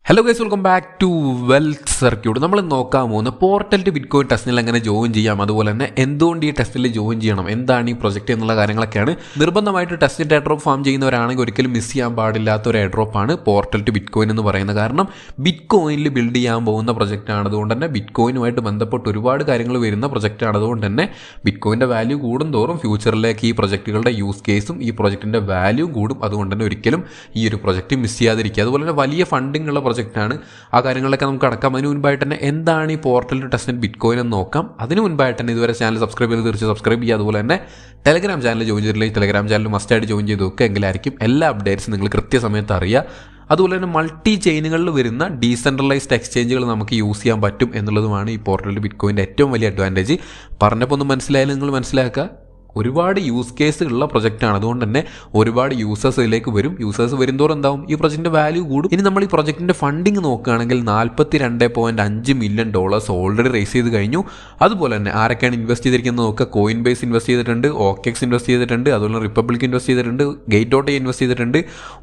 Hello guys, welcome back to wealth circuit. നമ്മൾ നോക്കാൻ പോകുന്ന പോർട്ടൽ ടു ബിറ്റ്കോയിൻ ടെസ്റ്റിൽ എങ്ങനെ ജോയിൻ ചെയ്യാം, അതുപോലെ തന്നെ എന്തുകൊണ്ട് ഈ ടെസ്റ്റിൽ ജോയിൻ ചെയ്യണം, എന്താണ് ഈ പ്രൊജക്റ്റ് എന്നുള്ള കാര്യങ്ങളൊക്കെയാണ്. നിർബന്ധമായിട്ട് ടെസ്റ്റിൻ്റെ എയർ ഡ്രോപ്പ് ഫാം ചെയ്യുന്നവരാണെങ്കിൽ ഒരിക്കലും മിസ് ചെയ്യാൻ പാടില്ലാത്ത ഒരു എയർ ഡ്രോപ്പാണ് പോർട്ടൽ ടു ബിറ്റ്കോയിൻ എന്ന് പറയുന്നത്. കാരണം ബിറ്റ്കോയിനിൽ ബിൽഡ് ചെയ്യാൻ പോകുന്ന പ്രൊജക്റ്റാണ്. അതുകൊണ്ട് തന്നെ ബിറ്റ്കോയിനുമായിട്ട് ബന്ധപ്പെട്ട് ഒരുപാട് കാര്യങ്ങൾ വരുന്ന പ്രൊജക്റ്റാണ്. അതുകൊണ്ട് തന്നെ ബിറ്റ്കോയിൻ്റെ വാല്യൂ കൂടും തോറും ഫ്യൂച്ചറിലേക്ക് ഈ പ്രൊജക്റ്റുകളുടെ യൂസ് കേസും ഈ പ്രൊജക്റ്റിൻ്റെ വാല്യൂ കൂടും. അതുകൊണ്ട് തന്നെ ഒരിക്കലും ഈ ഒരു പ്രൊജക്റ്റ് മിസ് ചെയ്യാതിരിക്കുക. അതുപോലെ തന്നെ വലിയ ഫണ്ടിങ് ഉള്ള പ്രൊജക്റ്റാണ്. ആ കാര്യങ്ങളൊക്കെ നമുക്ക് കടക്കാം. അതിന് മുൻപായിട്ട് തന്നെ എന്താണ് ഈ പോർട്ടൽ ടു ടെസ്റ്റ് ബിറ്റ്കോയിൻ എന്ന് നോക്കാം. അതിന് മുൻപായിട്ട് തന്നെ ഇതുവരെ ചാനൽ സബ്സ്ക്രൈബ് ചെയ്ത് തീർച്ചയായും സബ്സ്ക്രൈബ് ചെയ്യുക. അതുപോലെ തന്നെ ടെലഗ്രാം ചാനൽ ജോയിൻ ചെയ്തില്ലെങ്കിൽ ടെലഗ്രാം ചാനൽ മസ്റ്റായിട്ട് ജോയിൻ ചെയ്ത് നോക്കുക. എങ്കിലായിരിക്കും എല്ലാ അപ്ഡേറ്റ്സും നിങ്ങൾ കൃത്യസമയത്ത് അറിയുക. അതുപോലെ തന്നെ മൾട്ടി ചെയിനുകളിൽ വരുന്ന ഡീസെൻട്രലൈസ്ഡ് എക്സ്ചേഞ്ചുകൾ നമുക്ക് യൂസ് ചെയ്യാൻ പറ്റും എന്നുള്ളതുമാണ് ഈ പോർട്ടൽ ടു ബിറ്റ്കോയിൻ്റെ ഏറ്റവും വലിയ അഡ്വാൻറ്റേജ്. പറഞ്ഞപ്പോൾ ഒന്നും മനസ്സിലായാലും നിങ്ങൾ മനസ്സിലാക്കുക. ഒരുപാട് യൂസ് കേസ് ഉള്ള പ്രൊജക്റ്റാണ്. അതുകൊണ്ട് തന്നെ ഒരുപാട് യൂസേഴ്സ് ഇതിലേക്ക് വരും. യൂസേഴ്സ് വരുന്നതോറും എന്താവും, ഈ പ്രൊജക്റ്റിൻ്റെ വാല്യൂ കൂടും. ഇനി നമ്മൾ ഈ പ്രൊജക്റ്റിൻ്റെ ഫണ്ടിങ് നോക്കുകയാണെങ്കിൽ $42.5 മില്യൺ ഓൾറെഡി റേസ് ചെയ്ത് കഴിഞ്ഞു. അതുപോലെ തന്നെ ആരൊക്കെയാണ് ഇൻവെസ്റ്റ് ചെയ്തിരിക്കുന്നത് നോക്കുക. കോയിൻ ബേസ് ഇൻവെസ്റ്റ് ചെയ്തിട്ടുണ്ട്, OKX ഇൻവെസ്റ്റ് ചെയ്തിട്ടുണ്ട്, അതുപോലെ റിപ്പബ്ലിക് ഇൻവെസ്റ്റ് ചെയ്തിട്ടുണ്ട്, ഗേറ്റ്.ai ഇൻവെസ്റ്റ് ചെയ്തിട്ടുണ്ട്.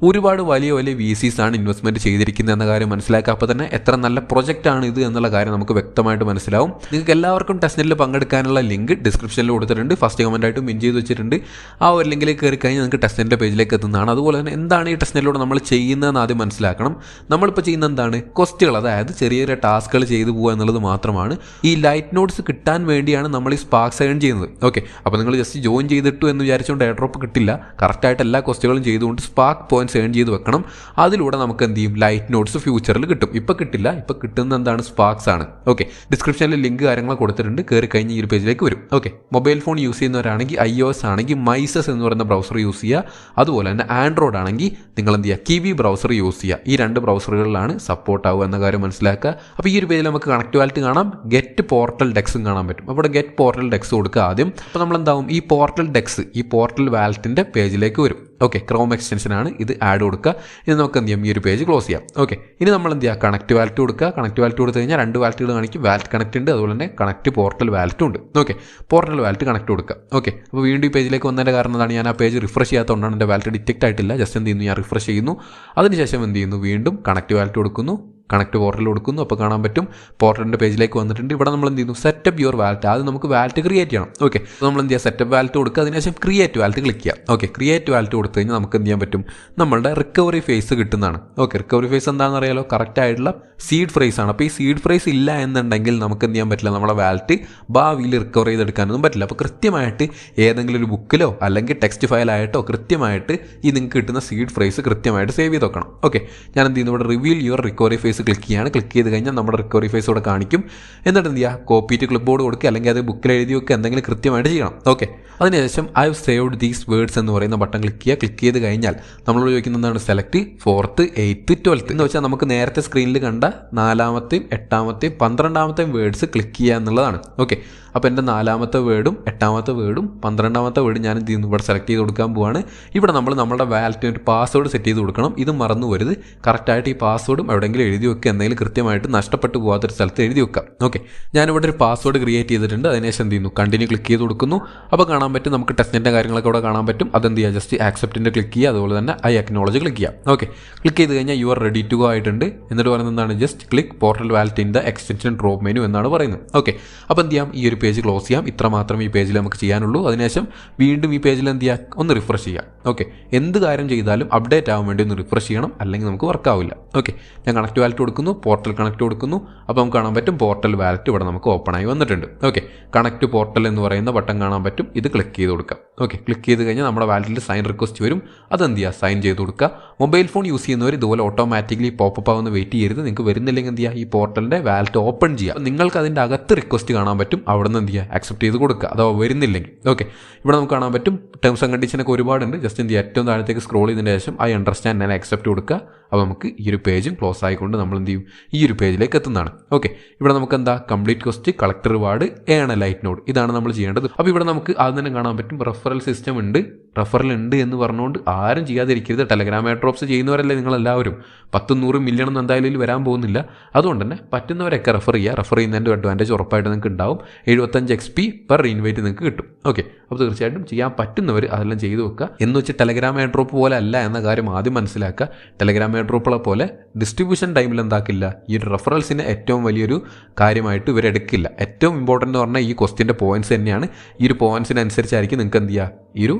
ഒരുപാട് വലിയ വലിയ VCs ആണ് ഇൻവെസ്റ്റ്മെൻറ്റ് ചെയ്തിരിക്കുന്നത് എന്ന കാര്യം മനസ്സിലാക്കുക. അപ്പോൾ തന്നെ എത്ര നല്ല പ്രൊജക്റ്റാണ് ഇത് എന്നുള്ള കാര്യം നമുക്ക് വ്യക്തമായിട്ട് മനസ്സിലാവും. നിങ്ങൾക്ക് എല്ലാവർക്കും ടെസ്റ്റിൽ പങ്കെടുക്കാനുള്ള ലിങ്ക് ഡിസ്ക്രിപ്ഷനിൽ കൊടുത്തിട്ടുണ്ട്. ഫസ്റ്റ് കമൻറ്റായിട്ട് മിൻ ചെയ്ത് വെച്ചിട്ടുണ്ട്. ആ ഒരു ലിങ്കിലേക്ക് കയറി കഴിഞ്ഞാൽ നിങ്ങൾക്ക് ടെസ്റ്റിൻ്റെ പേജിലേക്ക് എത്തുന്നതാണ്. അതുപോലെ തന്നെ എന്താണ് ഈ ടെസ്റ്റിലൂടെ നമ്മൾ ചെയ്യുന്നതെന്ന് ആദ്യം മനസ്സിലാക്കണം. നമ്മളിപ്പോൾ ചെയ്യുന്ന എന്താണ്, ക്വസ്റ്റുകൾ, അതായത് ചെറിയ ചെറിയ ടാസ്കുകൾ ചെയ്തു പോകുക എന്നുള്ളത് മാത്രമാണ്. ഈ ലൈറ്റ് നോട്ട്സ് കിട്ടാൻ വേണ്ടിയാണ് നമ്മൾ ഈ സ്പാർക്സ് ഏൺ ചെയ്യുന്നത്. ഓക്കെ, അപ്പോൾ നിങ്ങൾ ജസ്റ്റ് ജോയിൻ ചെയ്തിട്ടു എന്ന് വിചാരിച്ചുകൊണ്ട് എയർ ഡ്രോപ്പ് കിട്ടില്ല. കറക്റ്റായിട്ട് എല്ലാ ക്വസ്റ്റുകളും ചെയ്തുകൊണ്ട് സ്പാർക്ക് പോയിന്റ്സ് ഏൺ ചെയ്ത് വെക്കണം. അതിലൂടെ നമുക്ക് എന്ത് ചെയ്യും, ലൈറ്റ് നോട്ട്സ് ഫ്യൂച്ചറിൽ കിട്ടും. ഇപ്പോൾ കിട്ടില്ല, ഇപ്പോൾ കിട്ടുന്ന എന്താണ്, സ്പാർക്സ് ആണ്. ഓക്കെ, ഡിസ്ക്രിപ്ഷനിൽ ലിങ്ക് കാര്യങ്ങൾ കൊടുത്തിട്ടുണ്ട്. കയറി കഴിഞ്ഞ് ഈ ഒരു പേജിലേക്ക് വരും. ഓക്കെ, മൊബൈൽ ഫോൺ യൂസ് ചെയ്യുന്നവരാണെങ്കിൽ iOS ആണെങ്കിൽ മൈസസ് എന്ന് പറയുന്ന ബ്രൗസർ യൂസ് ചെയ്യുക. അതുപോലെ തന്നെ ആൻഡ്രോയിഡ് ആണെങ്കിൽ നിങ്ങൾ എന്ത് ചെയ്യുക, കിവി ബ്രൗസർ യൂസ് ചെയ്യുക. ഈ രണ്ട് ബ്രൗസറുകളിലാണ് സപ്പോർട്ട് ആവുക എന്ന കാര്യം മനസ്സിലാക്കുക. അപ്പോൾ ഈ ഒരു പേജിൽ നമുക്ക് കണക്ട് വാലറ്റ് കാണാം, ഗെറ്റ് പോർട്ടൽ ഡെക്സും കാണാൻ പറ്റും. അപ്പോൾ ഗെറ്റ് പോർട്ടൽ ഡെക്സ് കൊടുക്കുക ആദ്യം. അപ്പോൾ നമ്മൾ എന്താവും, ഈ പോർട്ടൽ ഡെക്സ് ഈ പോർട്ടൽ വാലറ്റിൻ്റെ പേജിലേക്ക് വരും. ഓക്കെ, ക്രോം എക്സ്റ്റൻഷൻ ആണ് ഇത്, ആഡ് കൊടുക്കുക. ഇനി നമുക്ക് എന്ത് ചെയ്യാം, ഈ ഒരു പേജ് ക്ലോസ് ചെയ്യാം. ഓക്കെ, ഇനി നമ്മൾ എന്ത് ചെയ്യുക, കണക്ട് വാലറ്റ് കൊടുക്കുക. കണക്ട് വാലറ്റ് കൊടുത്തു കഴിഞ്ഞാൽ രണ്ട് വാലറ്റുകൾ കാണിക്കും. വാലറ്റ് കണക്ട് ഉണ്ട്, അതുപോലെ തന്നെ കണക്ട് പോർട്ടൽ വാലറ്റും ഉണ്ട്. ഓക്കെ, പോർട്ടൽ വാലറ്റ് കണക്ട് കൊടുക്കുക. ഓക്കെ, അപ്പോൾ വീണ്ടും ഈ പേജിലേക്ക് വന്നതിൻ്റെ കാരണം എന്താണ്, ഞാൻ ആ പേജ് റിഫ്രഷ് ചെയ്യാത്തതുകൊണ്ടാണ് എൻ്റെ വാലറ്റ് ഡിറ്റക്റ്റ് ആയിട്ടില്ല. ജസ്റ്റ് എന്ത് ചെയ്യുന്നു, ഞാൻ റിഫ്രഷ് ചെയ്യുന്നു. അതിനുശേഷം എന്ത് ചെയ്യുന്നു, വീണ്ടും കണക്ട് വാലറ്റ് കൊടുക്കുന്നു, കണക്ട് പോർട്ടൽ കൊടുക്കുന്നു. അപ്പോൾ കാണാൻ പറ്റും പോർട്ടലിൻ്റെ പേജിലേക്ക് വന്നിട്ടുണ്ട്. ഇവിടെ നമ്മൾ എന്ത് ചെയ്യുന്നു, സെറ്റപ്പ് യുവർ വാലറ്റ്. ആദ്യം നമുക്ക് വാലറ്റ് ക്രിയേറ്റ് ചെയ്യണം. ഓക്കെ, നമ്മൾ എന്ത് ചെയ്യുക, സെറ്റപ്പ് വാലറ്റ് കൊടുക്കുക. അതിനുശേഷം ക്രിയേറ്റ് വാലറ്റ് ക്ലിക്ക് ചെയ്യുക. ഓക്കെ, ക്രിയേറ്റ് വാലറ്റ് കൊടുത്തു കഴിഞ്ഞാൽ നമുക്ക് എന്ത് ചെയ്യാൻ പറ്റും, നമ്മളുടെ റിക്കവറി ഫേസ് കിട്ടുന്നതാണ്. ഓക്കെ, റിക്കവറി ഫേസ് എന്താണെന്ന് അറിയാലോ, കറക്റ്റ് ആയിട്ടുള്ള സീഡ് ഫ്രൈസ് ആണ്. അപ്പോൾ ഈ സീഡ് ഫ്രൈസ് ഇല്ല എന്നുണ്ടെങ്കിൽ നമുക്ക് എന്ത് ചെയ്യാൻ പറ്റില്ല, നമ്മുടെ വാലറ്റ് ഭാവിയിൽ റിക്കവർ ചെയ്തെടുക്കാനൊന്നും പറ്റില്ല. അപ്പോൾ കൃത്യമായിട്ട് ഏതെങ്കിലും ഒരു ബുക്കിലോ അല്ലെങ്കിൽ ടെക്സ്റ്റ് ഫയലായിട്ടോ കൃത്യമായിട്ട് ഈ നിങ്ങൾക്ക് കിട്ടുന്ന സീഡ് ഫ്രൈസ് കൃത്യമായിട്ട് സേവ് ചെയ്ത് വെക്കണം. ഓക്കെ, ഞാൻ എന്ത് ചെയ്യുന്നു, ഇവിടെ reveal your recovery phase click ചെയ്യാണ്. ക്ലിക്ക് ചെയ്ത് കഴിഞ്ഞാൽ നമ്മുടെ റിക്കവറി ഫേസ് ഇവിടെ കാണിക്കും. എന്നിട്ട് എന്ത് ചെയ്യുക, കോപ്പി ടു ക്ലിപ്പ് ബോർഡ് കൊടുക്കുക, അല്ലെങ്കിൽ അത് ബുക്കിൽ എഴുതി വെക്കുക, എന്തെങ്കിലും കൃത്യമായിട്ട് ചെയ്യണം. ഓക്കെ, അതിനുശേഷം I have saved these words എന്ന് പറയുന്ന ബട്ടൺ ക്ലിക്ക് ചെയ്യുക. ക്ലിക്ക് ചെയ്ത് കഴിഞ്ഞാൽ നമ്മളോട് ചോദിക്കുന്നത് എന്താണ്, സെലക്ട് 4th 8th 12th എന്ന് വെച്ചാൽ നമുക്ക് നേരത്തെ സ്ക്രീനിൽ കണ്ട 4ാമത്തെയും 8ാമത്തെയും 12ാമത്തെയും വേർഡ്സ് ക്ലിക്ക് ചെയ്യുക എന്നുള്ളതാണ്. ഓക്കെ, അപ്പോൾ എൻ്റെ 4ാമത്തെ വേർഡും 8ാമത്തെ വേർഡും 12ാമത്തെ വേർഡും ഞാൻ എന്ത് ചെയ്യുന്നു, ഇവിടെ സെലക്ട് ചെയ്ത് കൊടുക്കാൻ പോവാണ്. ഇവിടെ നമ്മൾ നമ്മുടെ വാലറ്റിന് ഒരു പാസ്വേഡ് സെറ്റ് ചെയ്ത് കൊടുക്കണം. ഇത് മറന്നു വരുത്. കറക്റ്റായിട്ട് ഈ പാസ്വേഡും എവിടെയെങ്കിലും എഴുതി വെക്കുക, എന്തെങ്കിലും കൃത്യമായിട്ട് നഷ്ടപ്പെട്ടു പോകാത്തൊരു സ്ഥലത്ത് എഴുതി വെക്കാം. ഓക്കെ, ഞാനിവിടെ ഒരു പാസ്വേഡ് ക്രിയേറ്റ് ചെയ്തിട്ടുണ്ട്. അതിനുശേഷം എന്ത് ചെയ്യുന്നു, കണ്ടിന്യൂ ക്ലിക്ക് ചെയ്ത് കൊടുക്കുന്നു. അപ്പോൾ കാണാൻ പറ്റും നമുക്ക് ടെസ്റ്റിൻ്റെ കാര്യങ്ങളൊക്കെ ഇവിടെ കാണാൻ പറ്റും. അതെന്ത് ചെയ്യുക, ജസ്റ്റ് ആക്സെപ്റ്റിൻ്റെ ക്ലിക്ക് ചെയ്യുക. അതുപോലെ തന്നെ ഐ അക്നോളജ് ക്ലിക്ക് ചെയ്യാം. ഓക്കെ, ക്ലിക്ക് ചെയ്ത് കഴിഞ്ഞാൽ you are ready to go ആയിട്ടുണ്ട്. എന്നിട്ട് പറയുന്നത് എന്താണ്, just click portal wallet in the extension drop menu എന്നാണ് പറയുന്നത്. ഓക്കെ, അപ്പോൾ എന്ത് ചെയ്യാം, ഈ ഒരു പേജ് ക്ലോസ് ചെയ്യാം. ഇത്ര മാത്രമേ ഈ പേജിൽ നമുക്ക് ചെയ്യാനുള്ളൂ. അതിനുശേഷം വീണ്ടും ഈ പേജിൽ എന്ത് ചെയ്യുക, ഒന്ന് റിഫ്രഷ് ചെയ്യാം. ഓക്കെ, എന്ത് കാര്യം ചെയ്താലും അപ്ഡേറ്റ് ആവാൻ വേണ്ടി ഒന്ന് റിഫ്രഷ് ചെയ്യണം, അല്ലെങ്കിൽ നമുക്ക് വർക്ക് ആവില്ല. ഓക്കെ, ഞാൻ കണക്ട് വാലറ്റ് കൊടുക്കുന്നു, പോർട്ടൽ കണക്ട് കൊടുക്കുന്നു. അപ്പോൾ നമുക്ക് കാണാൻ പറ്റും പോർട്ടൽ വാലറ്റ് ഇവിടെ നമുക്ക് ഓപ്പൺ ആയി വന്നിട്ടുണ്ട്. ഓക്കെ, കണക്ട് പോർട്ടൽ എന്ന് പറയുന്ന ബട്ടൺ കാണാൻ പറ്റും. ഇത് ക്ലിക്ക് ചെയ്ത് കൊടുക്കാം. ഓക്കെ, ക്ലിക്ക് ചെയ്ത് കഴിഞ്ഞാൽ നമ്മുടെ വാലറ്റിൽ സൈൻ റിക്വസ്റ്റ് വരും. അതെന്ത് ചെയ്യുക, സൈൻ ചെയ്ത് കൊടുക്കുക. മൊബൈൽ ഫോൺ യൂസ് ചെയ്യുന്നവർ ഇതുപോലെ ഓട്ടോമാറ്റിക്കലി പോപ്പപ്പ് ആവുന്ന വെയിറ്റ് ചെയ്യരുത്. നിങ്ങൾക്ക് വരുന്നില്ലെങ്കിൽ എന്ത് ചെയ്യുക, ഈ പോർട്ടലിൻ്റെ വാലറ്റ് ഓപ്പൺ ചെയ്യുക. നിങ്ങൾക്ക് അതിൻ്റെ അകത്ത് റിക്വസ്റ്റ് കാണാൻ പറ്റും. അവിടെ നിന്ന് എന്ത് ചെയ്യുക, ആക്സെപ്റ്റ് ചെയ്ത് കൊടുക്കുക, അഥവാ വരുന്നില്ലെങ്കിൽ. ഓക്കെ, ഇവിടെ നമുക്ക് കാണാൻ പറ്റും ടേംസ് ആൻഡ് കണ്ടീഷനൊക്കെ ഒരുപാടുണ്ട്. ജസ്റ്റ് എന്ത് ചെയ്യുക, ഏറ്റവും താഴത്തേക്ക് സ്ക്രോൾ ചെയ്തതിന് ശേഷം ഐ അണ്ടർസ്റ്റാൻഡ് ഞാൻ ആക്സെപ്റ്റ് കൊടുക്കുക. അപ്പോൾ നമുക്ക് ഈ ഒരു പേജും ക്ലോസ് ആയിക്കൊണ്ട് നമ്മൾ എന്ത് ചെയ്യും, ഈ ഒരു പേജിലേക്ക് എത്തുന്നതാണ്. ഓക്കെ, ഇവിടെ നമുക്ക് എന്താ, complete quest, collect reward, earn light node, ഇതാണ് നമ്മൾ ചെയ്യേണ്ടത്. അപ്പോൾ ഇവിടെ നമുക്ക് ആദ്യം തന്നെ കാണാൻ പറ്റും റെഫറൽ സിസ്റ്റം ഉണ്ട്, റെഫറൽ ഉണ്ട് എന്ന് പറഞ്ഞുകൊണ്ട് ആരും ചെയ്യാതിരിക്കരുത്. ടെലഗ്രാം എയർ ഡ്രോപ്സ് ചെയ്യുന്നവരല്ലേ നിങ്ങളെല്ലാവരും. 10-100 മില്യൺ ഒന്നും എന്തായാലും ഇതിൽ വരാൻ പോകുന്നില്ല. അതുകൊണ്ട് തന്നെ പറ്റുന്നവരൊക്കെ റെഫർ ചെയ്യുന്നതിൻ്റെ അഡ്വാൻറ്റേജ് ഉറപ്പായിട്ട് നിങ്ങൾക്ക് ഉണ്ടാവും. 75 XP പെർ ഇൻവൈറ്റ് നിങ്ങൾക്ക് കിട്ടും. ഓക്കെ, അപ്പോൾ തീർച്ചയായിട്ടും ചെയ്യാൻ പറ്റുന്നവർ അതെല്ലാം ചെയ്തു വെക്കുക. എന്ന് വെച്ച് ടെലഗ്രാം എയർ ഡ്രോപ്പ് പോലെ അല്ല എന്ന കാര്യം ആദ്യം മനസ്സിലാക്കുക. ടെലഗ്രാം എയർ ഡ്രോപ്പുകളെ പോലെ ഡിസ്ട്രിബ്യൂഷൻ ടൈമിൽ എന്താക്കില്ല, ഈ ഒരു റെഫറൽസിന് ഏറ്റവും വലിയൊരു കാര്യമായിട്ട് ഇവരെടുക്കില്ല. ഏറ്റവും ഇമ്പോർട്ടൻ്റ് എന്ന് പറഞ്ഞാൽ ഈ ക്വസ്റ്റ്യൻ്റെ പോയിന്റ്സ് തന്നെയാണ്. ഈ ഒരു പോയിന്റ്സിനനുസരിച്ചായിരിക്കും നിങ്ങൾക്ക് എന്ത് ചെയ്യുക, ഈ ഒരു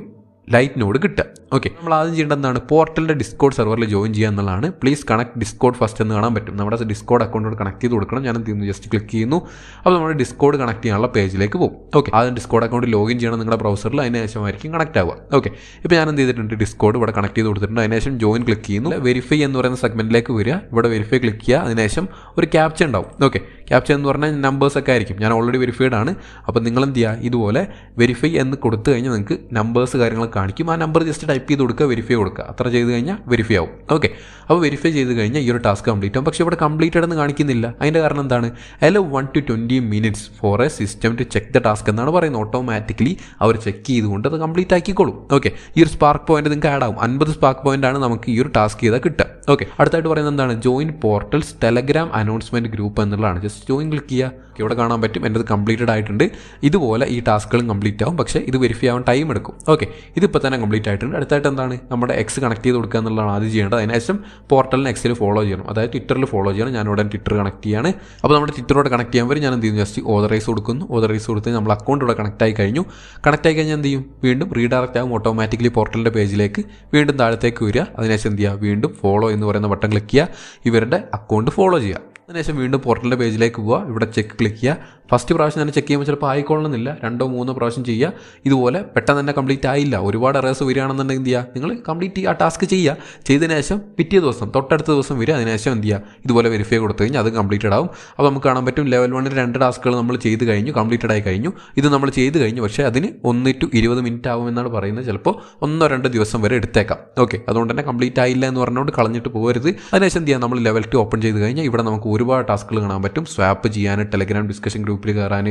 ലൈറ്റ് നോഡ് കിട്ടുക. ഓക്കെ, നമ്മൾ ആദ്യം ചെയ്യേണ്ടത് എന്താണ്, പോർട്ടലിൻ്റെ ഡിസ്കോഡ് സെർവറിൽ ജോയിൻ ചെയ്യുക എന്നുള്ളതാണ്. പ്ലീസ് കണക്ട് ഡിസ്കോഡ് ഫസ്റ്റ് എന്ന് കാണാൻ പറ്റും. നമ്മുടെ ഡിസ്കോഡ് അക്കൗണ്ടോട് കണക്ട് ചെയ്ത് കൊടുക്കണം. ഞാൻ എന്ത് ചെയ്യുന്നു, ജസ്റ്റ് ക്ലിക്ക് ചെയ്യുന്നു. അപ്പോൾ നമ്മുടെ ഡിസ്കോഡ് കണക്ട് ചെയ്യാനുള്ള പേജിലേക്ക് പോകും. ഓക്കെ, ആദ്യം ഡിസ്കോഡ് അക്കൗണ്ട് ലോഗിൻ ചെയ്യണം നിങ്ങളുടെ ബ്രൗസറിൽ. അതിന് ശേഷമായിരിക്കും കണക്ട് ആവുക. ഓക്കെ, ഇപ്പോൾ ഞാൻ എന്ത് ചെയ്തിട്ടുണ്ട്, ഡിസ്കോഡ് ഇവിടെ കണക്ട് ചെയ്ത് കൊടുത്തിട്ടുണ്ട്. അതിനുശേഷം ജോയിൻ ക്ലിക്ക് ചെയ്യുന്നു. വെരിഫൈ എന്ന് പറയുന്ന സെഗ്മെൻറ്റിലേക്ക് വരിക. ഇവിടെ വെരിഫൈ ക്ലിക്ക് ചെയ്യുക. അതിനുശേഷം ഒരു ക്യാപ്ച ഉണ്ടാവും. ഓക്കെ, ക്യാപ്ച എന്ന് പറഞ്ഞാൽ നമ്പേഴ്സൊക്കെ ആയിരിക്കും. ഞാൻ ഓൾറെഡി വെരിഫൈഡ് ആണ്. അപ്പോൾ നിങ്ങൾ എന്ത് ചെയ്യുക, ഇതുപോലെ വെരിഫൈ എന്ന് കൊടുത്തു കഴിഞ്ഞാൽ നിങ്ങൾക്ക് നമ്പേഴ്സ് കാര്യങ്ങൾ കാണിക്കും. ആ നമ്പർ ജസ്റ്റ് ടൈപ്പ് ചെയ്ത് കൊടുക്കുക, വെരിഫൈ കൊടുക്കുക. അത്ര ചെയ്ത് കഴിഞ്ഞാൽ വെരിഫൈ ആവും. ഓക്കെ, അപ്പോൾ വെരിഫൈ ചെയ്ത് കഴിഞ്ഞാൽ ഈ ഒരു ടാസ്ക് കംപ്ലീറ്റ് ആവും. പക്ഷേ ഇവിടെ കംപ്ലീറ്റഡ് എന്ന് കാണിക്കുന്നില്ല. അതിൻ്റെ കാരണം എന്താണ്, allow 1 to 20 minutes for a system to check the task എന്നാണ് പറയുന്നത്. ഓട്ടോമാറ്റിക്കലി അവർ ചെക്ക് ചെയ്തുകൊണ്ട് അത് കംപ്ലീറ്റ് ആക്കിക്കോളും. ഓക്കെ, ഈ ഒരു സ്പാർക്ക് പോയിന്റ് നിങ്ങൾക്ക് ആഡ് ആവും. 50 സ്പാർക്ക് പോയിന്റ് ആണ് നമുക്ക് ഈ ഒരു ടാസ്ക് ചെയ്താൽ കിട്ടുക. ഓക്കെ, അടുത്തായിട്ട് പറയുന്നത് എന്താണ്, join portals Telegram announcement group എന്നുള്ളതാണ്. ജസ്റ്റ് ജോയിൻ ക്ലിക്ക് ചെയ്യുക. ഇവിടെ കാണാൻ പറ്റും എൻ്റെ കംപ്ലീറ്റഡ് ആയിട്ടുണ്ട്. ഇതുപോലെ ഈ ടാസ്കുകളും കംപ്ലീറ്റ് ആവും. പക്ഷേ ഇത് വെരിഫൈ ആവാൻ ടൈം എടുക്കും. ഓക്കെ, ഇതിപ്പോൾ തന്നെ കംപ്ലീറ്റ് ആയിട്ടുണ്ട്. അടുത്തായിട്ട് എന്താണ്, നമ്മുടെ എക്സ് കണക്ട് ചെയ്ത് കൊടുക്കുക എന്നുള്ളതാണ് ആദ്യം ചെയ്യേണ്ടത്. അതിനുശേഷം പോർട്ടലിന് എക്സിൽ ഫോളോ ചെയ്യണം, അതായത് ട്വിറ്ററിൽ ഫോളോ ചെയ്യണം. ഞാനിവിടെ ട്വിറ്റർ കണക്ട് ചെയ്യാണ്. അപ്പോൾ നമ്മുടെ ട്വിറ്ററോട് കണക്ട് ചെയ്യാൻ വരും. ഞാൻ എന്ത് ചെയ്യുന്നു, ജസ്റ്റ് ഓതറൈസ് കൊടുക്കുന്നു. ഓതറൈസ് കൊടുത്ത് നമ്മൾ അക്കൗണ്ട് ഇവിടെ കണക്ട് ആയി കഴിഞ്ഞു. കണക്ട് ആയി കഴിഞ്ഞാൽ എന്ത് ചെയ്യും, വീണ്ടും റീഡയറക്റ്റ് ആകും ഓട്ടോമാറ്റിക്കലി പോർട്ടലിൻ്റെ പേജിലേക്ക്. വീണ്ടും താഴത്തേക്ക് വരിക. അതിനുശേഷം എന്ത് ചെയ്യുക, വീണ്ടും ഫോളോ എന്ന് പറയുന്ന ബട്ടൺ ക്ലിക്ക് ചെയ്യുക. ഇവരുടെ അക്കൗണ്ട് ഫോളോ ചെയ്യുക. അതിനുശേഷം വീണ്ടും പോർട്ടലിൻ്റെ പേജിലേക്ക് പോവുക. ഇവിടെ ചെക്ക് ക്ലിക്ക് ചെയ്യുക. ഫസ്റ്റ് പ്രാവശ്യം തന്നെ ചെക്ക് ചെയ്യുമ്പോൾ ചിലപ്പോൾ ആയിക്കൊള്ളണമെന്നില്ല. 2-3 പ്രാവശ്യം ചെയ്യുക. ഇതുപോലെ പെട്ടെന്ന് തന്നെ കംപ്ലീറ്റ് ആയില്ല, ഒരുപാട് എറേഴ്സ് വരികയാണെന്നുണ്ടെങ്കിൽ എന്ത് ചെയ്യുക, നിങ്ങൾ കംപ്ലീറ്റ് ആ ടാസ്ക് ചെയ്യുക. ചെയ്തതിന് ശേഷം പിറ്റേ ദിവസം തൊട്ടടുത്ത ദിവസം വരിക. അതിനുശേഷം എന്ത് ചെയ്യുക, ഇതുപോലെ വെരിഫൈ കൊടുത്തു കഴിഞ്ഞാൽ അത് കംപ്ലീറ്റഡ് ആവും. അപ്പോൾ നമുക്ക് കാണാൻ പറ്റും ലെവൽ 1 2 ടാസ്കുകൾ നമ്മൾ ചെയ്ത് കഴിഞ്ഞു, കംപ്ലീറ്റഡ് ആയി കഴിഞ്ഞു. ഇത് നമ്മൾ ചെയ്ത് കഴിഞ്ഞു. പക്ഷേ അതിന് 1 to 20 മിനിറ്റ് ആവുമെന്നാണ് പറയുന്നത്. ചിലപ്പോൾ 1-2 ദിവസം വരെ എടുത്തേക്കാം. ഓക്കെ, അതുകൊണ്ട് തന്നെ കംപ്ലീറ്റ് ആയില്ല എന്ന് പറഞ്ഞുകൊണ്ട് കളഞ്ഞിട്ട് പോകരുത്. അതിനുശേഷം എന്ത് ചെയ്യുക, നമ്മൾ ലെവൽ 2 ഓപ്പൺ ചെയ്ത് കഴിഞ്ഞാൽ ഇവിടെ നമുക്ക് ഒരുപാട് ടാസ്കുകൾ കാണാൻ പറ്റും. സ്വാപ്പ് ചെയ്യാൻ, ടെലഗ്രാം ഡിസ്കഷൻ ഗ്രൂപ്പിൽ കയറാൻ,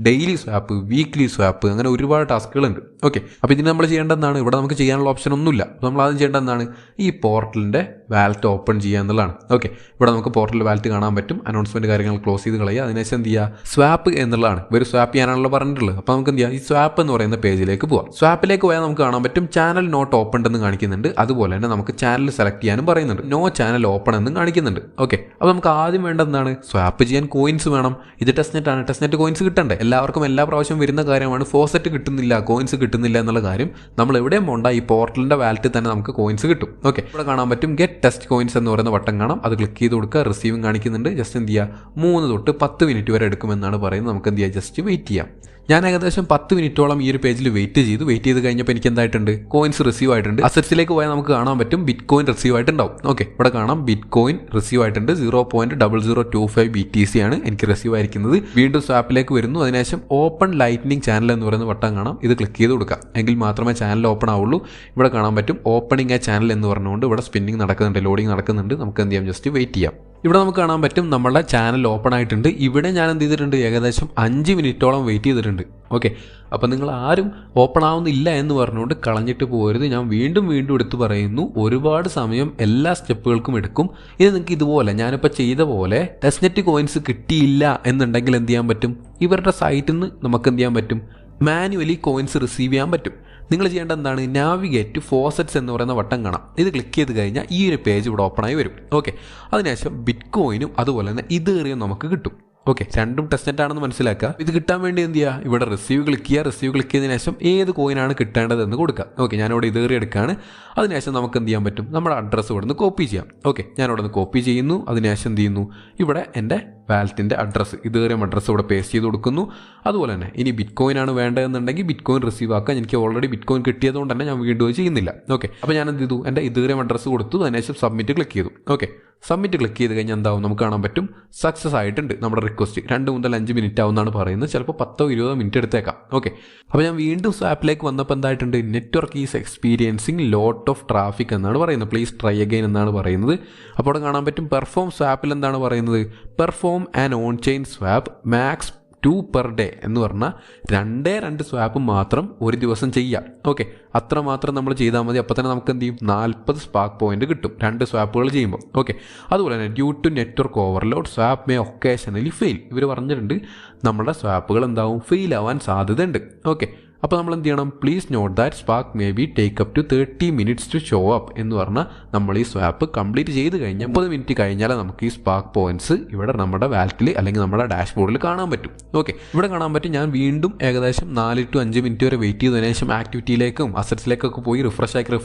ഡെയിലി സ്വാപ്പ്, വീക്ക്ലി സ്വാപ്പ്, അങ്ങനെ ഒരുപാട് ടാസ്കുകളുണ്ട്. ഓക്കെ, അപ്പോൾ ഇതിന് നമ്മൾ ചെയ്യേണ്ടതാണ്, ഇവിടെ നമുക്ക് ചെയ്യാനുള്ള ഓപ്ഷൻ ഒന്നുമില്ല. അപ്പോൾ നമ്മൾ ആദ്യം ചെയ്യേണ്ടതാണ് ഈ പോർട്ടലിൻ്റെ വാലറ്റ് ഓപ്പൺ ചെയ്യുക എന്നുള്ളതാണ്. ഓക്കെ, ഇവിടെ നമുക്ക് പോർട്ടൽ വാലറ്റ് കാണാൻ പറ്റും. അനൗൺസ്മെൻറ്റ് കാര്യങ്ങൾ ക്ലോസ് ചെയ്ത് കളയുക. അതിനുശേഷം എന്ത് ചെയ്യുക, സ്വാപ്പ് എന്നുള്ളതാണ്. ഇവർ സ്വാപ്പ് ചെയ്യാനാണല്ലോ പറഞ്ഞിട്ടുള്ളത്. അപ്പോൾ നമുക്ക് എന്ത് ചെയ്യാം, ഈ സ്വാപ്പ് എന്ന് പറയുന്ന പേജിലേക്ക് പോകാം. സ്വാപ്പിലേക്ക് പോയാൽ നമുക്ക് കാണാൻ പറ്റും ചാനൽ നോട്ട് ഓപ്പൺ എന്ന് കാണിക്കുന്നുണ്ട്. അതുപോലെ തന്നെ നമുക്ക് ചാനൽ സെലക്ട് ചെയ്യാനും പറയുന്നുണ്ട്. നോ ചാനൽ ഓപ്പൺ എന്നും കാണിക്കുന്നുണ്ട്. ഓക്കെ, അപ്പോൾ നമുക്ക് ആദ്യം വേണ്ടതാണ്, സ്വാപ്പ് ചെയ്യാൻ കോയിൻസ് വേണം. ഇത് ടെസ്റ്റ്നെറ്റ് ആണ്. ടെസ്റ്റ്നെറ്റ് കോയിൻസ് കിട്ടണ്ടേ? എല്ലാവർക്കും എല്ലാ പ്രാവശ്യം വരുന്ന കാര്യമാണ്. ഫോസെറ്റ് കിട്ടുന്നില്ല, കോയിൻസ് കിട്ടുന്നില്ല എന്നുള്ള കാര്യം. നമ്മൾ എവിടെയും പോണ്ട, ഈ പോർട്ടലിൻ്റെ വാലറ്റിൽ തന്നെ നമുക്ക് കോയിൻസ് കിട്ടും. ഓക്കെ, ഇവിടെ കാണാൻ പറ്റും ഗെറ്റ് ടെസ്റ്റ് കോയിൻസ് എന്ന് പറയുന്ന ബട്ടൺ കാണാം. അത് ക്ലിക്ക് ചെയ്ത് കൊടുക്കുക. റിസീവിംഗ് കാണിക്കുന്നുണ്ട്. ജസ്റ്റ് എന്ത് ചെയ്യുക, 3 to 10 മിനിറ്റ് വരെ എടുക്കുമെന്നാണ് പറയുന്നത്. നമുക്ക് എന്ത് ചെയ്യാം, ജസ്റ്റ് വെയിറ്റ് ചെയ്യാം. ഞാൻ ഏകദേശം 10 മിനിറ്റോളം ഈ ഒരു പേജിൽ വെയിറ്റ് ചെയ്ത് കഴിഞ്ഞപ്പോൾ എനിക്ക് എന്തായിട്ടുണ്ട്, കോയിൻസ് റിസീവ് ആയിട്ടുണ്ട്. അസറ്റ്സിലേക്ക് പോയാൽ നമുക്ക് കാണാൻ പറ്റും ബിറ്റ് കോയിൻ റിസീവ് ആയിട്ടുണ്ടാവും. ഓക്കെ, ഇവിടെ കാണാം ബിറ്റ് കോയിൻ റിസീവ് ആയിട്ടുണ്ട്. 0.0025 BTC ആണ് എനിക്ക് റിസീവ് ആയിരിക്കുന്നത്. വീണ്ടും സ്വാപ്പിലേക്ക് വരുന്നു. അതിനുശേഷം ഓപ്പൺ ലൈറ്റ്നിങ് ചാനൽ എന്ന് പറയുന്ന ബട്ടൺ കാണാം. ഇത് ക്ലിക്ക് ചെയ്ത് കൊടുക്കാം. എങ്കിൽ മാത്രമേ ചാനൽ ഓപ്പൺ ആവുള്ളൂ. ഇവിടെ കാണാൻ പറ്റും ഓപ്പണിംഗ് എ ചാനൽ എന്ന് പറഞ്ഞുകൊണ്ട് ഇവിടെ സ്പിന്നിങ് നടക്കുന്നുണ്ട്, ലോഡിങ് നടക്കുന്നുണ്ട്. നമുക്ക് എന്ത് ചെയ്യാം, ജസ്റ്റ് വെയിറ്റ് ചെയ്യാം. ഇവിടെ നമുക്ക് കാണാൻ പറ്റും നമ്മുടെ ചാനൽ ഓപ്പൺ ആയിട്ടുണ്ട്. ഇവിടെ ഞാൻ എന്ത് ചെയ്തിട്ടുണ്ട്, ഏകദേശം 5 മിനിറ്റോളം വെയിറ്റ് ചെയ്തിട്ടുണ്ട്. ഓക്കെ, അപ്പോൾ നിങ്ങൾ ആരും ഓപ്പൺ ആവുന്നില്ല എന്ന് പറഞ്ഞുകൊണ്ട് കളഞ്ഞിട്ട് പോകരുത്. ഞാൻ വീണ്ടും എടുത്ത് പറയുന്നു, ഒരുപാട് സമയം എല്ലാ സ്റ്റെപ്പുകൾക്കും എടുക്കും. ഇത് നിങ്ങൾക്ക് ഇതുപോലെ ഞാനിപ്പോൾ ചെയ്ത പോലെ ടെസ്റ്റ്നെറ്റ് കോയിൻസ് കിട്ടിയില്ല എന്നുണ്ടെങ്കിൽ എന്ത് ചെയ്യാൻ പറ്റും, ഇവരുടെ സൈറ്റിൽ നിന്ന് നമുക്ക് എന്ത് ചെയ്യാൻ പറ്റും, മാനുവലി കോയിൻസ് റിസീവ് ചെയ്യാൻ പറ്റും. നിങ്ങൾ ചെയ്യേണ്ട എന്താണ്, നാവിഗേറ്റ് ഫോസെറ്റ്സ് എന്ന് പറയുന്ന ബട്ടൺ കാണാം. ഇത് ക്ലിക്ക് ചെയ്ത് കഴിഞ്ഞാൽ ഈ ഒരു പേജ് ഇവിടെ ഓപ്പൺ ആയി വരും. ഓക്കെ, അതിനുശേഷം ബിറ്റ് കോയിനും അതുപോലെ തന്നെ ഇതേറിയം നമുക്ക് കിട്ടും. ഓക്കെ, രണ്ടും ടെസ്റ്റ്നെറ്റ് ആണെന്ന് മനസ്സിലാക്കുക. ഇത് കിട്ടാൻ വേണ്ടി എന്ത് ചെയ്യുക, ഇവിടെ റിസീവ് ക്ലിക്ക് ചെയ്യുക. റിസീവ് ക്ലിക്ക് ചെയ്തതിനു ശേഷം ഏത് കോയിനാണ് കിട്ടേണ്ടതെന്ന് കൊടുക്കുക. ഓക്കെ, ഞാനിവിടെ ഇതേറി എടുക്കുകയാണ്. അതിനുശേഷം നമുക്ക് എന്ത് ചെയ്യാൻ പറ്റും, നമ്മുടെ അഡ്രസ്സ് ഇവിടെ നിന്ന് കോപ്പി ചെയ്യാം. ഓക്കെ, ഞാനിവിടെ നിന്ന് കോപ്പി ചെയ്യുന്നു. അതിനുശേഷം എന്ത് ചെയ്യുന്നു, ഇവിടെ എൻ്റെ വാലറ്റിൻ്റെ അഡ്രസ്സ്, ഇതേറിയം അഡ്രസ്സ് ഇവിടെ പേസ്റ്റ് ചെയ്ത് കൊടുക്കുന്നു. അതുപോലെ തന്നെ ഇനി ബിറ്റ് കോയിനാണ് വേണ്ടതെന്നുണ്ടെങ്കിൽ ബിറ്റ് കോയിൻ റിസീവ് ആക്കാൻ എനിക്ക് ഓൾറെഡി ബിറ്റ് കോയിൻ കിട്ടിയതുകൊണ്ട് തന്നെ ഞാൻ വീണ്ടും ചെയ്യുന്നില്ല. ഓക്കെ, അപ്പോൾ ഞാൻ എന്ത് ചെയ്തു, എൻ്റെ ഇതേറിയം അഡ്രസ്സ് കൊടുത്തു. അതിനുശേഷം സബ്മിറ്റ് ക്ലിക്ക് ചെയ്തു. ഓക്കെ, സബ്മിറ്റ് ക്ലിക്ക് ചെയ്ത് കഴിഞ്ഞാൽ എന്താവും, നമുക്ക് കാണാൻ പറ്റും സക്സസ് ആയിട്ടുണ്ട് നമ്മുടെ റിക്വസ്റ്റ്. 2 മുതൽ 5 മിനിറ്റ് ആവുമെന്നാണ് പറയുന്നത്. ചിലപ്പോൾ 10-20 മിനിറ്റ് എടുത്തേക്കാം. ഓക്കെ, അപ്പോൾ ഞാൻ വീണ്ടും സ്വാപ്പിലേക്ക് വന്നപ്പോൾ എന്തായിട്ടുണ്ട്, network is experiencing lot of traffic എന്നാണ് പറയുന്നത്. പ്ലീസ് ട്രൈ അഗൈൻ എന്നാണ് പറയുന്നത്. അപ്പോൾ അവിടെ കാണാൻ പറ്റും പെർഫോം സ്വാപ്പിൽ എന്താണ് പറയുന്നത്, perform an on chain swap max 2 per day എന്ന് പറഞ്ഞാൽ 2 സ്വാപ്പ് മാത്രം ഒരു ദിവസം ചെയ്യാം. ഓക്കെ, അത്ര മാത്രം നമ്മൾ ചെയ്താൽ മതി. അപ്പോൾ തന്നെ നമുക്ക് എന്ത് ചെയ്യും, 40 സ്പാർക്ക് പോയിന്റ് കിട്ടും 2 സ്വാപ്പുകൾ ചെയ്യുമ്പോൾ. ഓക്കെ, അതുപോലെ തന്നെ due to network overload swap may occasionally fail. ഇവർ പറഞ്ഞിട്ടുണ്ട് നമ്മുടെ സ്വാപ്പുകൾ എന്താവും, ഫെയിൽ ആവാൻ സാധ്യതയുണ്ട്. ഓക്കെ, അപ്പോൾ നമ്മൾ എന്ത് ചെയ്യണം, please note that spark may be take up to 30 minutes to show up എന്ന് പറഞ്ഞാൽ നമ്മൾ ഈ സ്വാപ്പ് കംപ്ലീറ്റ് ചെയ്ത് കഴിഞ്ഞാൽ 30 മിനിറ്റ് കഴിഞ്ഞാൽ നമുക്ക് ഈ സ്പാർക്ക് പോയിന്റ്സ് ഇവിടെ നമ്മുടെ വാലറ്റിൽ അല്ലെങ്കിൽ നമ്മുടെ ഡാഷ്ബോർഡിൽ കാണാൻ പറ്റും. ഓക്കെ, ഇവിടെ കാണാൻ പറ്റും. ഞാൻ വീണ്ടും ഏകദേശം 4 to 5 മിനിറ്റ് വരെ വെയിറ്റ് ചെയ്തതിനു ശേഷം ആക്ടിവിറ്റിയിലേക്കും അസറ്റ്സിലേക്കൊക്കെ പോയി റിഫ്രഷ്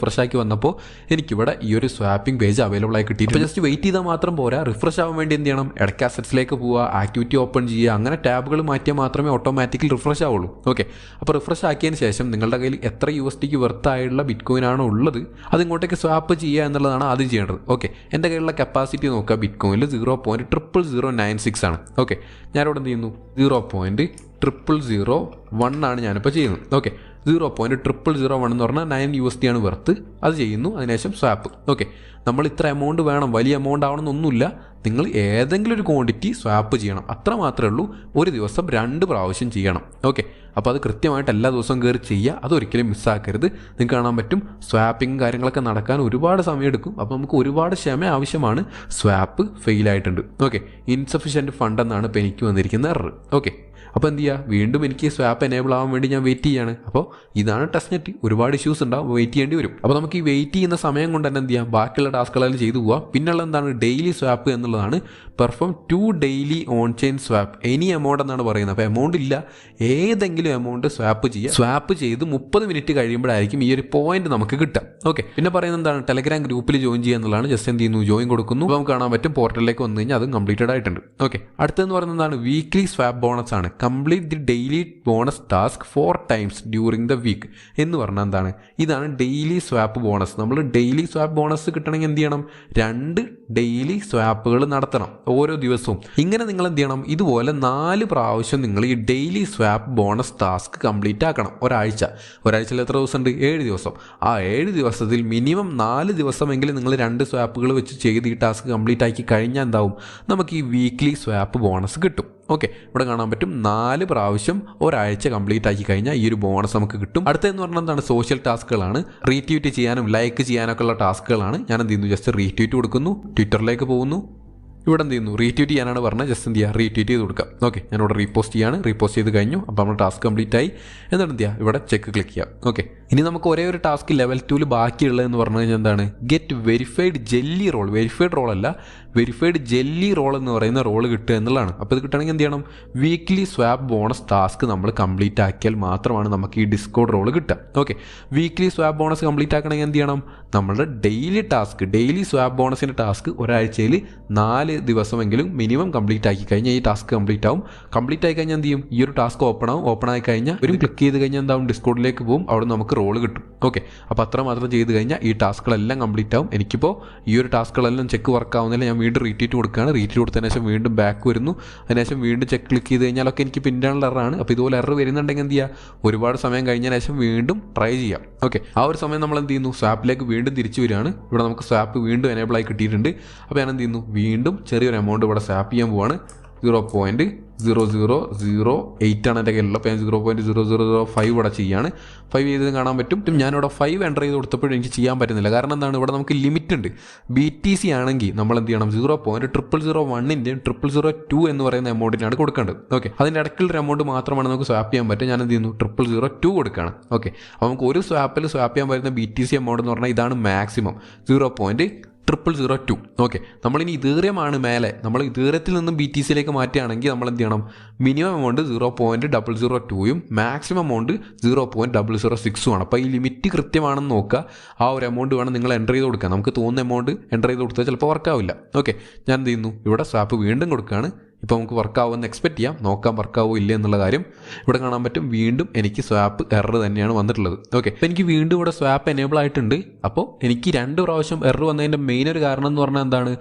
ആക്കി വന്നപ്പോൾ എനിക്കിവിടെ ഈ ഒരു സ്വാപ്പിംഗ് പേജ് അവൈലബിൾ ആയി കിട്ടി. ഇപ്പോൾ ജസ്റ്റ് വെയിറ്റ് ചെയ്താൽ മാത്രം പോരാ, റിഫ്രഷ് ആവാൻ വേണ്ടി എന്ത് ചെയ്യണം, ഇടയ്ക്ക് അസറ്റ്സിലേക്ക് പോവുക, ആക്ടിവിറ്റി ഓപ്പൺ ചെയ്യുക, അങ്ങനെ ടാബുകൾ മാറ്റിയാൽ മാത്രമേ ഓട്ടോമാറ്റിക്കലി റിഫ്രഷ് ആവുള്ളൂ. ഓക്കെ, അപ്പോൾ റിഫ്രഷ് ആക്കിയതിന് ശേഷം നിങ്ങളുടെ കയ്യിൽ എത്ര USDക്ക് വെർത്തായുള്ള ബിറ്റ്കോയിൻ ആണോ ഉള്ളത് അത് ഇങ്ങോട്ടേക്ക് സ്വാപ്പ് ചെയ്യുക എന്നുള്ളതാണ് ആദ്യം ചെയ്യേണ്ടത്. ഓക്കെ, എൻ്റെ കയ്യിലുള്ള കപ്പാസിറ്റി നോക്കുക, ബിറ്റ്കോയിനിൽ 0.00096 ആണ്. ഓക്കെ, ഞാനിവിടെ എന്ത് ചെയ്യുന്നു, 0.00001 ആണ് ഞാനിപ്പോൾ ചെയ്യുന്നത്. ഓക്കെ, 0.001 എന്ന് പറഞ്ഞാൽ 9 USD ആണ് വെർത്ത്. അത് ചെയ്യുന്നു, അതിനുശേഷം സ്വാപ്പ്. ഓക്കെ, നമ്മൾ ഇത്ര എമൗണ്ട് വേണം, വലിയ എമൗണ്ട് ആവണമെന്നൊന്നുമില്ല, നിങ്ങൾ ഏതെങ്കിലും ഒരു ക്വാണ്ടിറ്റി സ്വാപ്പ് ചെയ്യണം, അത്ര മാത്രമേ ഉള്ളൂ. ഒരു ദിവസം 2 പ്രാവശ്യം ചെയ്യണം. ഓക്കെ, അപ്പോൾ അത് കൃത്യമായിട്ട് എല്ലാ ദിവസവും കയറി ചെയ്യുക, അതൊരിക്കലും മിസ്സാക്കരുത്. നിങ്ങൾക്ക് കാണാൻ പറ്റും സ്വാപ്പിങ് കാര്യങ്ങളൊക്കെ നടക്കാൻ ഒരുപാട് സമയം എടുക്കും. അപ്പോൾ നമുക്ക് ഒരുപാട് ക്ഷമ ആവശ്യമാണ്. സ്വാപ്പ് ഫെയിൽ ആയിട്ടുണ്ട്. ഓക്കെ, ഇൻസഫിഷ്യൻറ്റ് ഫണ്ട് എന്നാണ് ഇപ്പോൾ എനിക്ക് വന്നിരിക്കുന്ന എറർ. ഓക്കെ, അപ്പോൾ എന്ത് ചെയ്യുക, വീണ്ടും എനിക്ക് സ്വാപ്പ് എനേബിൾ ആവാൻ വേണ്ടി ഞാൻ വെയിറ്റ് ചെയ്യാണ്. അപ്പോൾ ഇതാണ് ടെസ്റ്റ് നെറ്റ്, ഒരുപാട് ഇഷ്യൂസ് ഉണ്ടാവും, വെയിറ്റ് ചെയ്യേണ്ടി വരും. അപ്പോൾ നമുക്ക് ഈ വെയിറ്റ് ചെയ്യുന്ന സമയം കൊണ്ട് തന്നെ എന്ത് ചെയ്യാം, ബാക്കിയുള്ള ടാസ്കുകളെല്ലാം ചെയ്തു പോവാം. പിന്നെയുള്ള എന്താണ്, ഡെയിലി സ്വാപ്പ് എന്നുള്ളതാണ്. Perform 2 daily on chain swap any amount എന്നാണ് പറയുന്നത്. അപ്പോൾ എമൗണ്ട് ഇല്ല, ഏതെങ്കിലും എമൗണ്ട് സ്വാപ്പ് ചെയ്യുക. സ്വാപ്പ് ചെയ്ത് 30 മിനിറ്റ് കഴിയുമ്പോഴായിരിക്കും ഈ ഒരു പോയിന്റ് നമുക്ക് കിട്ടുക. ഓക്കെ, പിന്നെ പറയുന്നത് എന്താണ്, ടെലഗ്രാം ഗ്രൂപ്പിൽ ജോയിൻ ചെയ്യുക എന്നുള്ളതാണ്. ജസ്റ്റ് എന്ത് ചെയ്യുന്നു, ജോയിൻ കൊടുക്കുന്നു. അപ്പോൾ നമുക്ക് കാണാൻ പറ്റും പോർട്ടലിലേക്ക് വന്നു കഴിഞ്ഞാൽ അതും കംപ്ലീറ്റഡ് ആയിട്ടുണ്ട്. ഓക്കെ, അടുത്തെന്ന് പറയുന്നത് എന്താണ്, വീക്ക്ലി സ്വാപ്പ് ബോണസ് ആണ്. Complete the daily bonus task 4 times during the week എന്ന് പറഞ്ഞാൽ എന്താണ്, ഇതാണ് ഡെയിലി സ്വാപ്പ് ബോണസ്. നമ്മൾ ഡെയിലി സ്വാപ്പ് ബോണസ് കിട്ടണമെങ്കിൽ എന്ത് ചെയ്യണം, 2 ഡെയിലി സ്വാപ്പുകൾ നടത്തണം ഓരോ ദിവസവും. ഇങ്ങനെ നിങ്ങൾ എന്ത് ചെയ്യണം, ഇതുപോലെ 4 പ്രാവശ്യം നിങ്ങൾ ഈ daily swap bonus task complete ആക്കണം. ഒരാഴ്ചയിൽ എത്ര ദിവസം ഉണ്ട്, 7 ദിവസം. ആ 7 ദിവസത്തിൽ മിനിമം 4 ദിവസമെങ്കിലും നിങ്ങൾ 2 സ്വാപ്പുകൾ വെച്ച് ചെയ്ത് ഈ ടാസ്ക് കംപ്ലീറ്റ് ആക്കി കഴിഞ്ഞാൽ എന്താവും, നമുക്ക് ഈ വീക്ക്ലി സ്വാപ്പ് ബോണസ് കിട്ടും. ഓക്കെ, ഇവിടെ കാണാൻ പറ്റും 4 പ്രാവശ്യം ഒരാഴ്ച കംപ്ലീറ്റ് ആക്കി കഴിഞ്ഞാൽ ഈ ഒരു ബോണസ് നമുക്ക് കിട്ടും. അടുത്തതെന്ന് പറഞ്ഞാൽ എന്താണ്, സോഷ്യൽ ടാസ്കുകളാണ്. റീട്വീറ്റ് ചെയ്യാനും ലൈക്ക് ചെയ്യാനൊക്കെ ഉള്ള ടാസ്കുകളാണ്. ഞാൻ എന്ത് ചെയ്യുന്നു, ജസ്റ്റ് റീട്വീറ്റ് കൊടുക്കുന്നു, ട്വിറ്ററിലേക്ക് പോകുന്നു. ഇവിടെ എന്ത് ചെയ്യുന്നു, റീട്വീറ്റ് ചെയ്യാനാണ് പറഞ്ഞത്, ജസ്റ്റ് എന്ത് ചെയ്യുക, റീട്വീറ്റ് ചെയ്ത് കൊടുക്കാം. ഓക്കെ, ഞാനിവിടെ റീപോസ്റ്റ് ചെയ്ത് കഴിഞ്ഞു. അപ്പോൾ നമ്മൾ ടാസ്ക് കംപ്ലീറ്റ് ആയി. എന്നിട്ട് എന്ത് ചെയ്യുക, ഇവിടെ ചെക്ക് ക്ലിക്ക് ചെയ്യാം. ഓക്കെ, ഇനി നമുക്ക് ഒരേ ഒരു ടാസ്ക് ലെവൽ 2 ബാക്കിയുള്ളതെന്ന് പറഞ്ഞു കഴിഞ്ഞാൽ എന്താണ്, get verified jelly role. Verified role അല്ല, വെരിഫൈഡ് ജെല്ലി റോൾ എന്ന് പറയുന്ന റോൾ കിട്ടുക എന്നുള്ളതാണ്. അപ്പോൾ ഇത് കിട്ടണമെങ്കിൽ എന്ത് ചെയ്യണം, വീക്ക്ലി സ്വാപ്പ് ബോണസ് ടാസ്ക് നമ്മൾ കംപ്ലീറ്റ് ആക്കിയാൽ മാത്രമാണ് നമുക്ക് ഈ ഡിസ്കോഡ് റോൾ കിട്ടുക. Okay, weekly swap bonus complete ആക്കണമെങ്കിൽ എന്ത് ചെയ്യണം, നമ്മളുടെ ഡെയിലി സ്വാപ്പ് ബോണസിൻ്റെ ടാസ്ക് ഒരാഴ്ചയിൽ 4 ദിവസമെങ്കിലും മിനിമം കംപ്ലീറ്റ് ആക്കി കഴിഞ്ഞാൽ ഈ ടാസ്ക് കംപ്ലീറ്റ് ആവും. കംപ്ലീറ്റ് ആയി കഴിഞ്ഞാൽ എന്ത് ചെയ്യും, ഈ ഒരു ടാസ്ക് ഓപ്പൺ ആയി കഴിഞ്ഞാൽ ഒരു ക്ലിക്ക് ചെയ്ത് കഴിഞ്ഞാൽ എന്താവും, ഡിസ്കോഡിലേക്ക് പോകും, അവിടെ നമുക്ക് റോൾ കിട്ടും. ഓക്കെ, അപ്പോൾ അത്ര മാത്രം ചെയ്ത് കഴിഞ്ഞാൽ ഈ ടാസ്കുകളെല്ലാം കംപ്ലീറ്റ് ആവും. എനിക്കിപ്പോൾ ഈ ഒരു ടാസ്കുകളെല്ലാം ചെക്ക് വർക്ക് ആവുന്നില്ല, ഞാൻ വീണ്ടും റീട്വീറ്റ് കൊടുക്കുകയാണ്. റീട്വീറ്റ് കൊടുത്തതിന് ശേഷം വീണ്ടും ബാക്ക് വരുന്നു. അതിനുശേഷം വീണ്ടും ചെക്ക് ക്ലിക്ക് ചെയ്ത് കഴിഞ്ഞാലൊക്കെ എനിക്ക് പിന്നാനുള്ള എററാണ്. അപ്പോൾ ഇതുപോലെ എറർ വരുന്നുണ്ടെങ്കിൽ എന്ത് ചെയ്യുക, ഒരുപാട് സമയം കഴിഞ്ഞതിന് ശേഷം വീണ്ടും ട്രൈ ചെയ്യാം. ഓക്കെ, ആ ഒരു സമയം നമ്മൾ എന്ത് ചെയ്യുന്നു, സ്വാപ്പിലേക്ക് വീണ്ടും തിരിച്ചു വരികയാണ്. ഇവിടെ നമുക്ക് സ്വാപ്പ് വീണ്ടും എനേബിൾ ആയി കിട്ടിയിട്ടുണ്ട്. അപ്പോൾ ഞാൻ എന്ത് ചെയ്യുന്നു, വീണ്ടും ചെറിയൊരു എമൗണ്ട് ഇവിടെ സ്വാപ്പ് ചെയ്യാൻ പോവാണ്. 0.0008 ആണ് എൻ്റെ കയ്യിലുള്ള. അപ്പോൾ ഞാൻ 0.0005 ഇവിടെ ചെയ്യാണ്. 5 ചെയ്ത് കാണാൻ പറ്റും. ഞാനിവിടെ 5 എൻ്റർ ചെയ്ത് കൊടുത്തപ്പോഴും എനിക്ക് ചെയ്യാൻ പറ്റുന്നില്ല. കാരണം എന്താണ്, ഇവിടെ നമുക്ക് ലിമിറ്റ് ഉണ്ട്. BTC ആണെങ്കിൽ നമ്മൾ എന്ത് ചെയ്യണം, 0.0001ൻ്റെയും 0.002 എന്ന് പറയുന്ന എമൗണ്ടിനാണ് കൊടുക്കേണ്ടത്. ഓക്കെ, അതിൻ്റെ ഇടയ്ക്കുള്ളൊരു എമൗണ്ട് മാത്രമാണ് നമുക്ക് സ്വാപ്പ് ചെയ്യാൻ പറ്റും. ഞാൻ എന്ത് ചെയ്യുന്നു, 0.002 കൊടുക്കുകയാണ്. ഓക്കെ, അപ്പോൾ നമുക്ക് ഒരു സ്വാപ്പിൽ സ്വാപ്പ് ചെയ്യാൻ പറ്റുന്ന BTC എമൗണ്ട് എന്ന് പറഞ്ഞാൽ ഇതാണ് മാക്സിമം, 0.002. ഓക്കെ, നമ്മളിനി ഇതേറിയമാണ് മേലെ, നമ്മൾ ഇതേറിയത്തിൽ നിന്നും BTCയിലേക്ക് മാറ്റുകയാണെങ്കിൽ നമ്മൾ എന്ത് ചെയ്യണം, മിനിമം എമൗണ്ട് 0.002യും മാക്സിമം എമൗണ്ട് 0.006 ആണ്. അപ്പോൾ ഈ ലിമിറ്റ് കൃത്യമാണെന്ന് നോക്കുക. ആ ഒരു എമൗണ്ട് വേണം നിങ്ങൾ എൻ്റർ ചെയ്ത് കൊടുക്കുക. നമുക്ക് തോന്നുന്ന എമൗണ്ട് എൻ്റർ ചെയ്ത് കൊടുത്താൽ ചിലപ്പോൾ വർക്കാവില്ല. ഓക്കെ, ഞാൻ എന്ത് ചെയ്യുന്നു, ഇവിടെ സ്വാപ്പ് വീണ്ടും കൊടുക്കുകയാണ്. ഇപ്പോൾ നമുക്ക് വർക്കാവുമെന്ന് എക്സ്പെക്റ്റ് ചെയ്യാം. നോക്കാം വർക്കാവോ ഇല്ല എന്നുള്ള കാര്യം. ഇവിടെ കാണാൻ പറ്റും വീണ്ടും എനിക്ക് സ്വാപ്പ് എറർ തന്നെയാണ് വന്നിട്ടുള്ളത്. ഓക്കെ, അപ്പോൾ എനിക്ക് വീണ്ടും ഇവിടെ സ്വാപ്പ് എനേബിൾ ആയിട്ടുണ്ട്. അപ്പോൾ എനിക്ക് 2 പ്രാവശ്യം എറർ വന്നതിൻ്റെ മെയിൻ ഒരു കാരണം എന്ന് പറഞ്ഞാൽ എന്താണ്,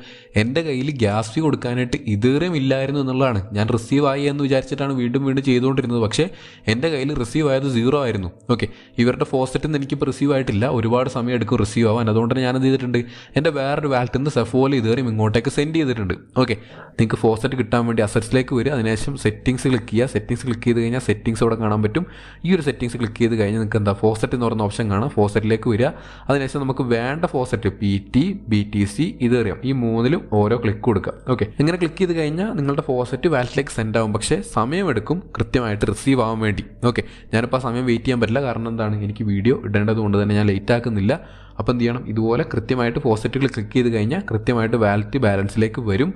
എൻ്റെ കയ്യിൽ ഗ്യാസ് ഫീ കൊടുക്കാനായിട്ട് ഇതുവരെയും ഇല്ലായിരുന്നു എന്നുള്ളതാണ്. ഞാൻ റിസീവ് ആയി എന്ന് വിചാരിച്ചിട്ടാണ് വീണ്ടും ചെയ്തുകൊണ്ടിരുന്നത്. പക്ഷേ എൻ്റെ കയ്യിൽ റിസീവ് ആയത് 0 ആയിരുന്നു. ഓക്കെ, ഇവരുടെ ഫോസറ്റിൽ നിന്ന് എനിക്കിപ്പോൾ റിസീവ് ആയിട്ടില്ല. ഒരുപാട് സമയം എടുക്കും റിസീവ് ആവാൻ. അതുകൊണ്ട് തന്നെ ഞാനെന്ത് ചെയ്തിട്ടുണ്ട്, എൻ്റെ വേറൊരു വാലറ്റിൽ നിന്ന് സെഫോയിൽ ഇതുവരെയും ഇങ്ങോട്ടേക്ക് സെൻഡ് ചെയ്തിട്ടുണ്ട്. ഓക്കെ, നിങ്ങൾക്ക് ഫോസറ്റ് കിട്ടാൻ വേണ്ടി അസറ്റ്സിലേക്ക് വരിക. അതിനുശേഷം സെറ്റിംഗ്സ് ക്ലിക്ക് ചെയ്യുക. സെറ്റിംഗ്സ് ക്ലിക്ക് ചെയ്ത് കഴിഞ്ഞാൽ സെറ്റിംഗ്സ് ഇവിടെ കാണാൻ പറ്റും. ഈ ഒരു സെറ്റിംഗ്സ് ക്ലിക്ക് ചെയ്ത് കഴിഞ്ഞാൽ നിങ്ങൾക്ക് എന്താ ഫോസെറ്റ് എന്ന് പറയുന്ന ഓപ്ഷൻ കാണാം. ഫോസെറ്റിലേക്ക് വരിക. അതിനുശേഷം നമുക്ക് വേണ്ട ഫോസെറ്റ് PT, BTC ഇത് അറിയാം. ഈ മൂന്നിലും ഓരോ ക്ലിക്ക് കൊടുക്കുക. ഓക്കെ, ഇങ്ങനെ ക്ലിക്ക് ചെയ്ത് കഴിഞ്ഞാൽ നിങ്ങളുടെ ഫോസെറ്റ് വാലറ്റിലേക്ക് സെൻഡ് ആവും. പക്ഷേ സമയമെടുക്കും കൃത്യമായിട്ട് റിസീവ് ആവാൻ വേണ്ടി. ഓക്കെ, ഞാനിപ്പോൾ ആ സമയം വെയിറ്റ് ചെയ്യാൻ പറ്റില്ല. കാരണം എന്താണ്, എനിക്ക് വീഡിയോ ഇടേണ്ടത് കൊണ്ട് തന്നെ ഞാൻ ലേറ്റ് ആക്കുന്നില്ല. അപ്പോൾ എന്ത് ചെയ്യണം, ഇതുപോലെ കൃത്യമായിട്ട് ഫോസെറ്റുകൾ ക്ലിക്ക് ചെയ്ത് കഴിഞ്ഞാൽ കൃത്യമായിട്ട് വാലറ്റ് ബാലൻസിലേക്ക് വരും.